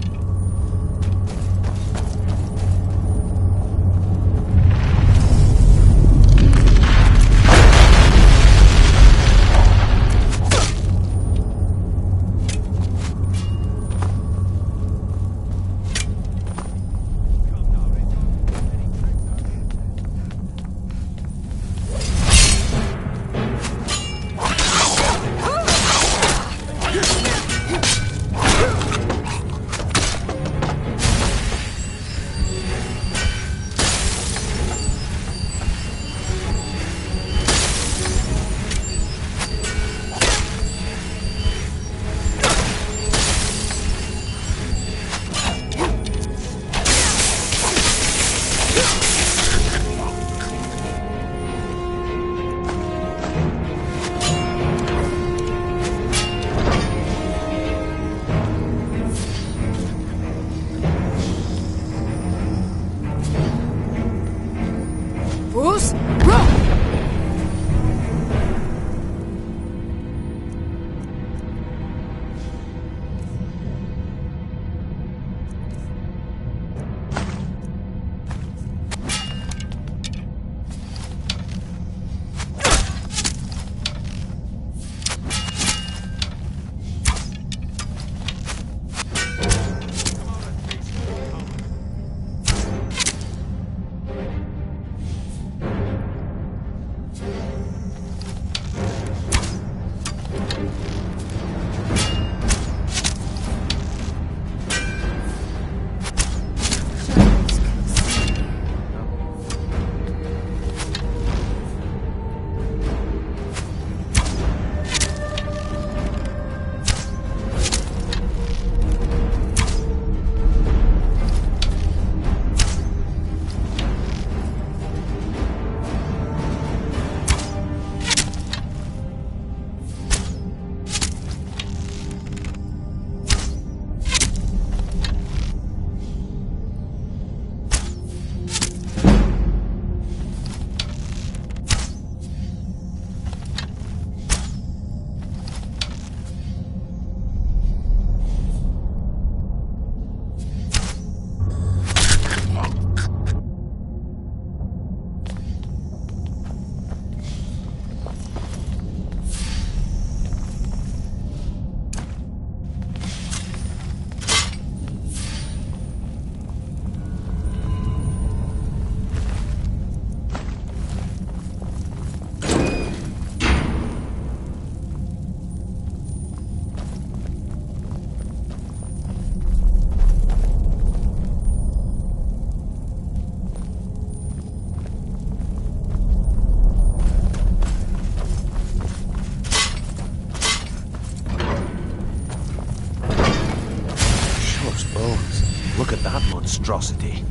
bones. Look at that monstrosity.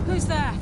Who's there?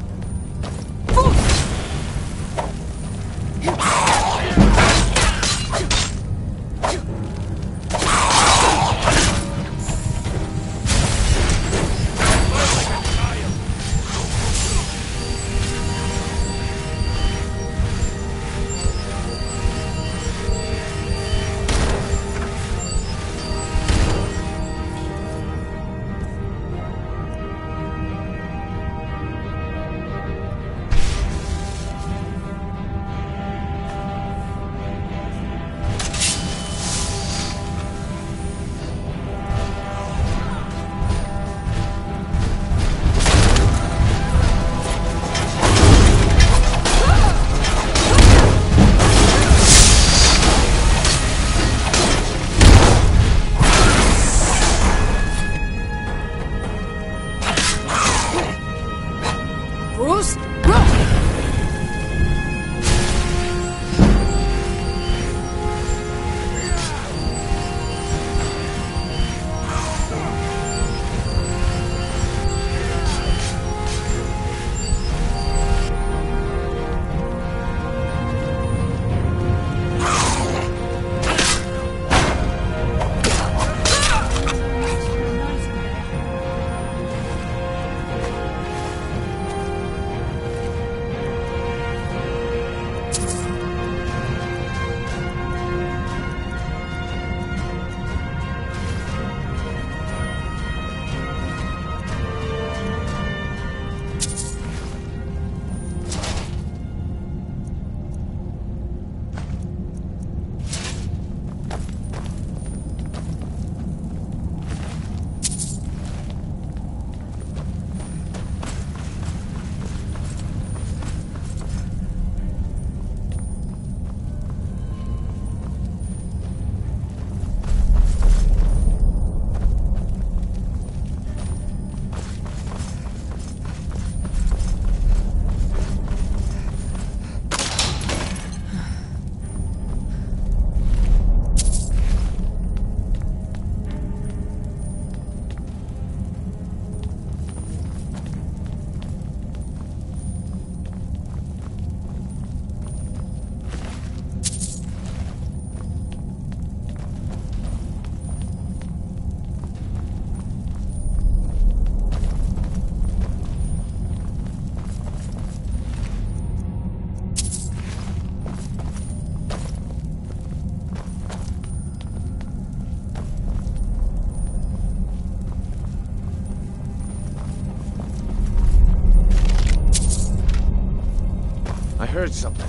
I heard something.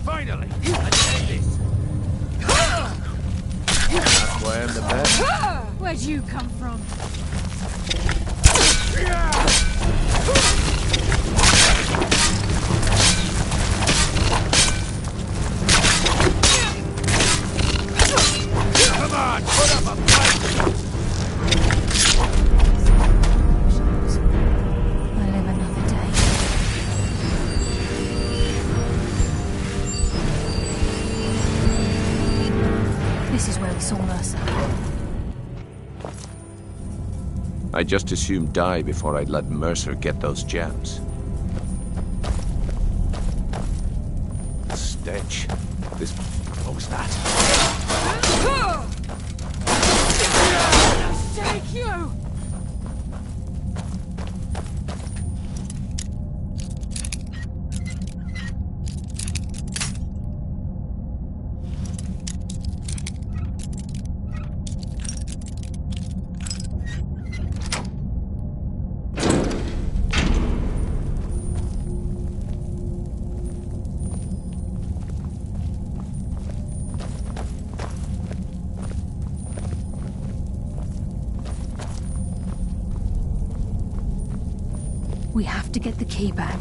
Finally! I did this! That's why I'm the best. Where'd you come from? Come on, put up a fight! I live another day. This is where we saw Mercer. I just assumed die before I'd let Mercer get those gems. Stench. This... What was that? Take you! We have to get the key back.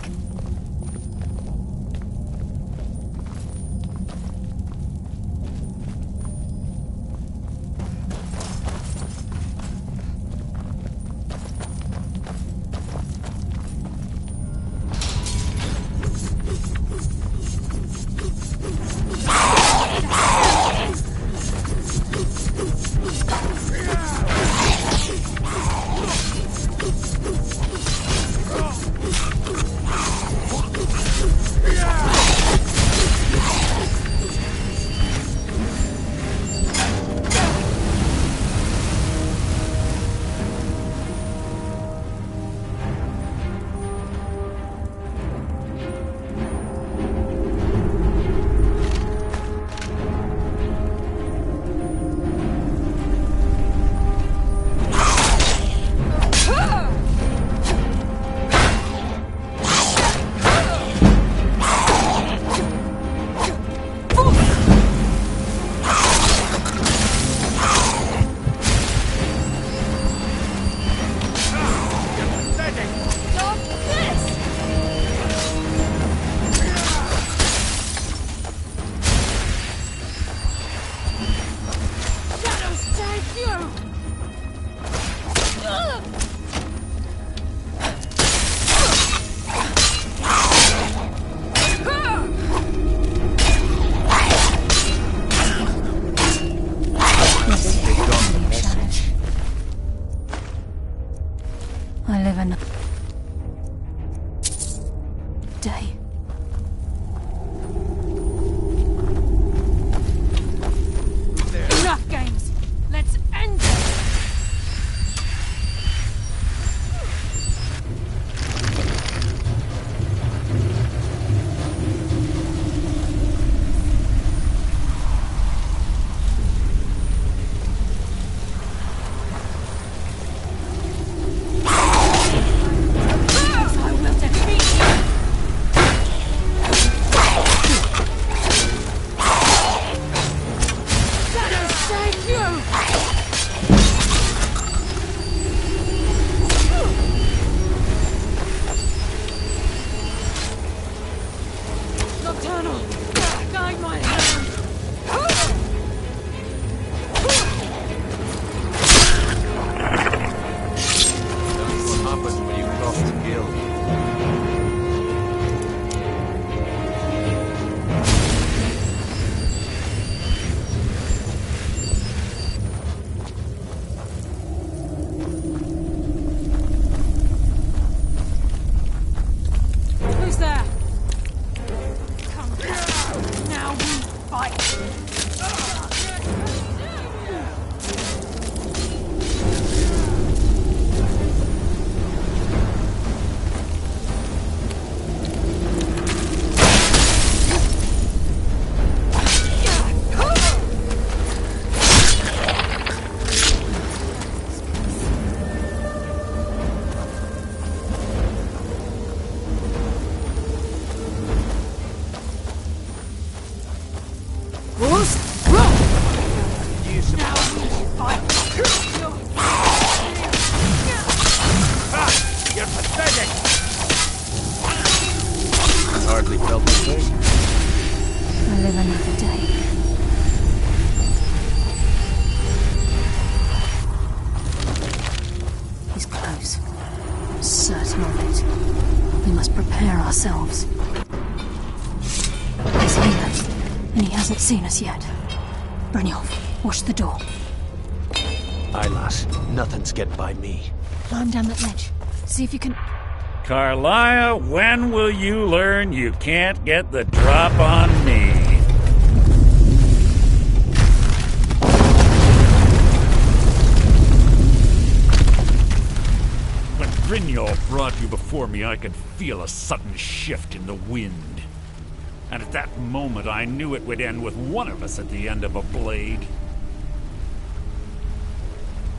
another day. Enough games! Let's end it! Hardly felt the thing. I live another day. He's close. I'm certain of it. We must prepare ourselves. He's here, and he hasn't seen us yet. Brynjolf, watch the door. Aye, lass. Nothing's get by me. Climb down that ledge. See if you can... Carlia, when will you learn you can't get the drop on me? When Brynjolf brought you before me, I could feel a sudden shift in the wind. And at that moment, I knew it would end with one of us at the end of a blade.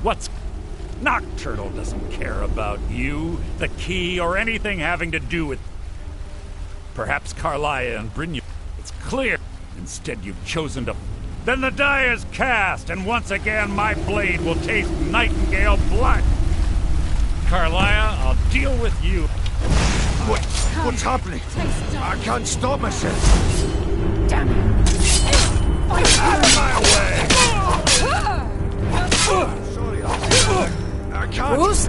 What's... Nocturnal doesn't care about you, the key, or anything having to do with... Perhaps Carlia and Brynjolf. It's clear. Instead, you've chosen to... Then the die is cast, and once again, my blade will taste Nightingale blood. Carlia, I'll deal with you. What's happening? I can't stop myself. Damn it! Out of my way! Sorry, I can't. Bruce?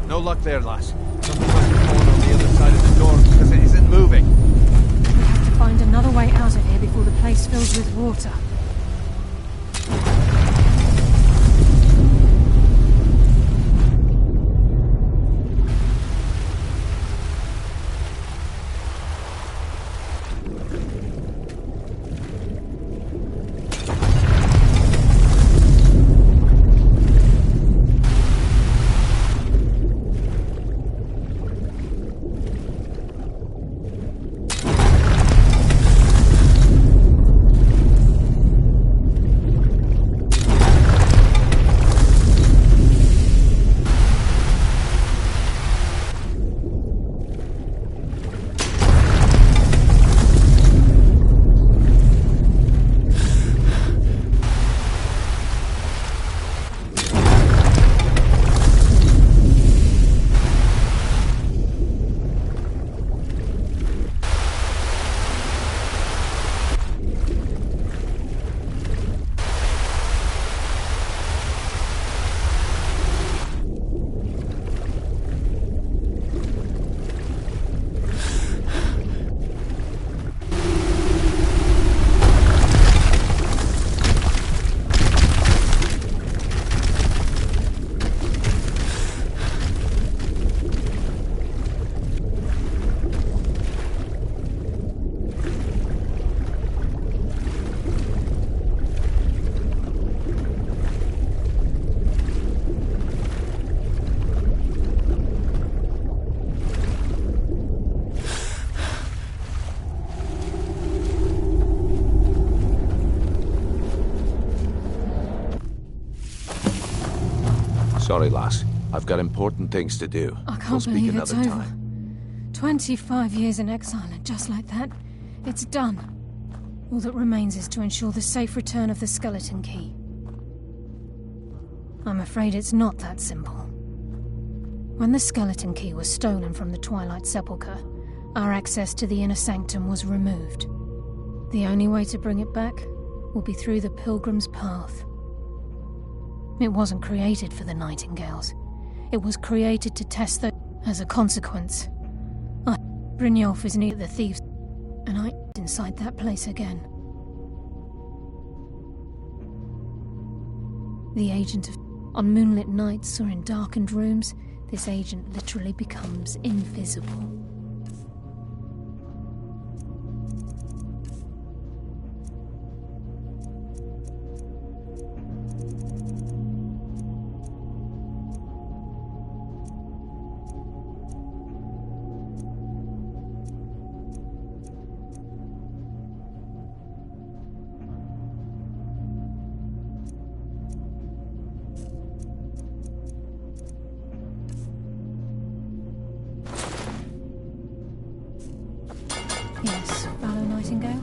No luck there, lass. Something must be going on the other side of the door because it isn't moving. We have to find another way out of here before the place fills with water. Sorry, lass. I've got important things to do. I We'll can't speak believe it's another over. time. 25 years in exile, and just like that, it's done. All that remains is to ensure the safe return of the skeleton key. I'm afraid it's not that simple. When the skeleton key was stolen from the Twilight Sepulchre, our access to the inner sanctum was removed. The only way to bring it back will be through the Pilgrim's Path. It wasn't created for the Nightingales. It was created to test the... As a consequence, Brynjolf is near the thieves, and I inside that place again. The agent of... On moonlit nights or in darkened rooms, this agent literally becomes invisible. Yes, Valor Nightingale?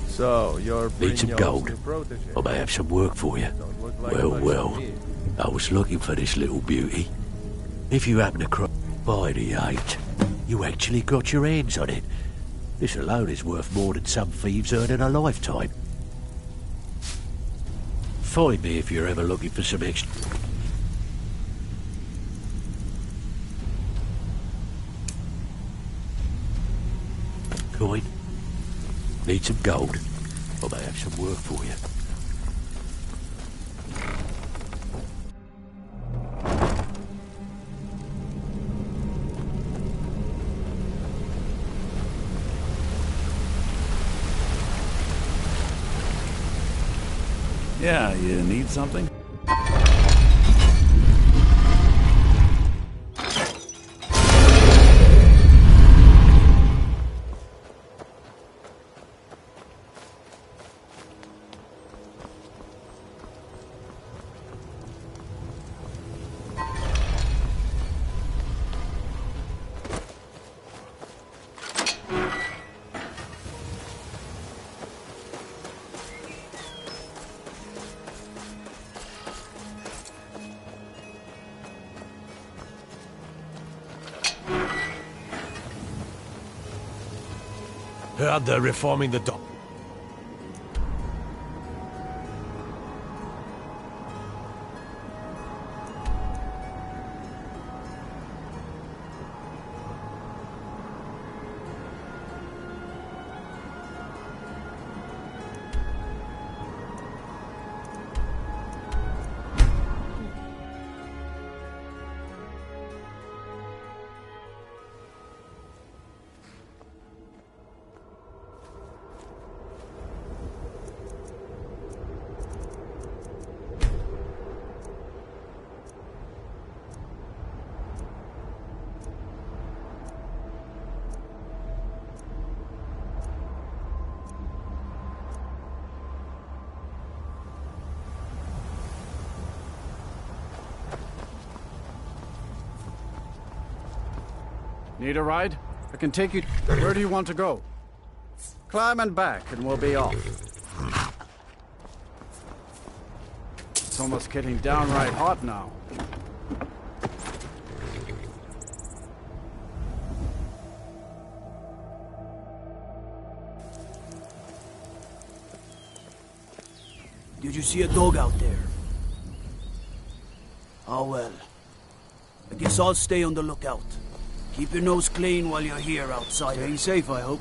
So, you're Need some Brynjolf's gold? new protege. I may have some work for you. Well, I was looking for this little beauty. If you happen to by the 8, you actually got your hands on it. This alone is worth more than some thieves earn in a lifetime. Find me if you're ever looking for some extra... Need some gold? I may have some work for you. Yeah, you need something? Heard they're reforming the dock. Need a ride? I can take you... Where do you want to go? Climb and back, and we'll be off. It's almost getting downright hot now. Did you see a dog out there? Oh well. I guess I'll stay on the lookout. Keep your nose clean while you're here outside. Staying safe, I hope.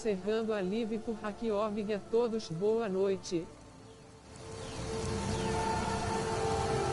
encerrando a live por Hakiovig a todos boa noite.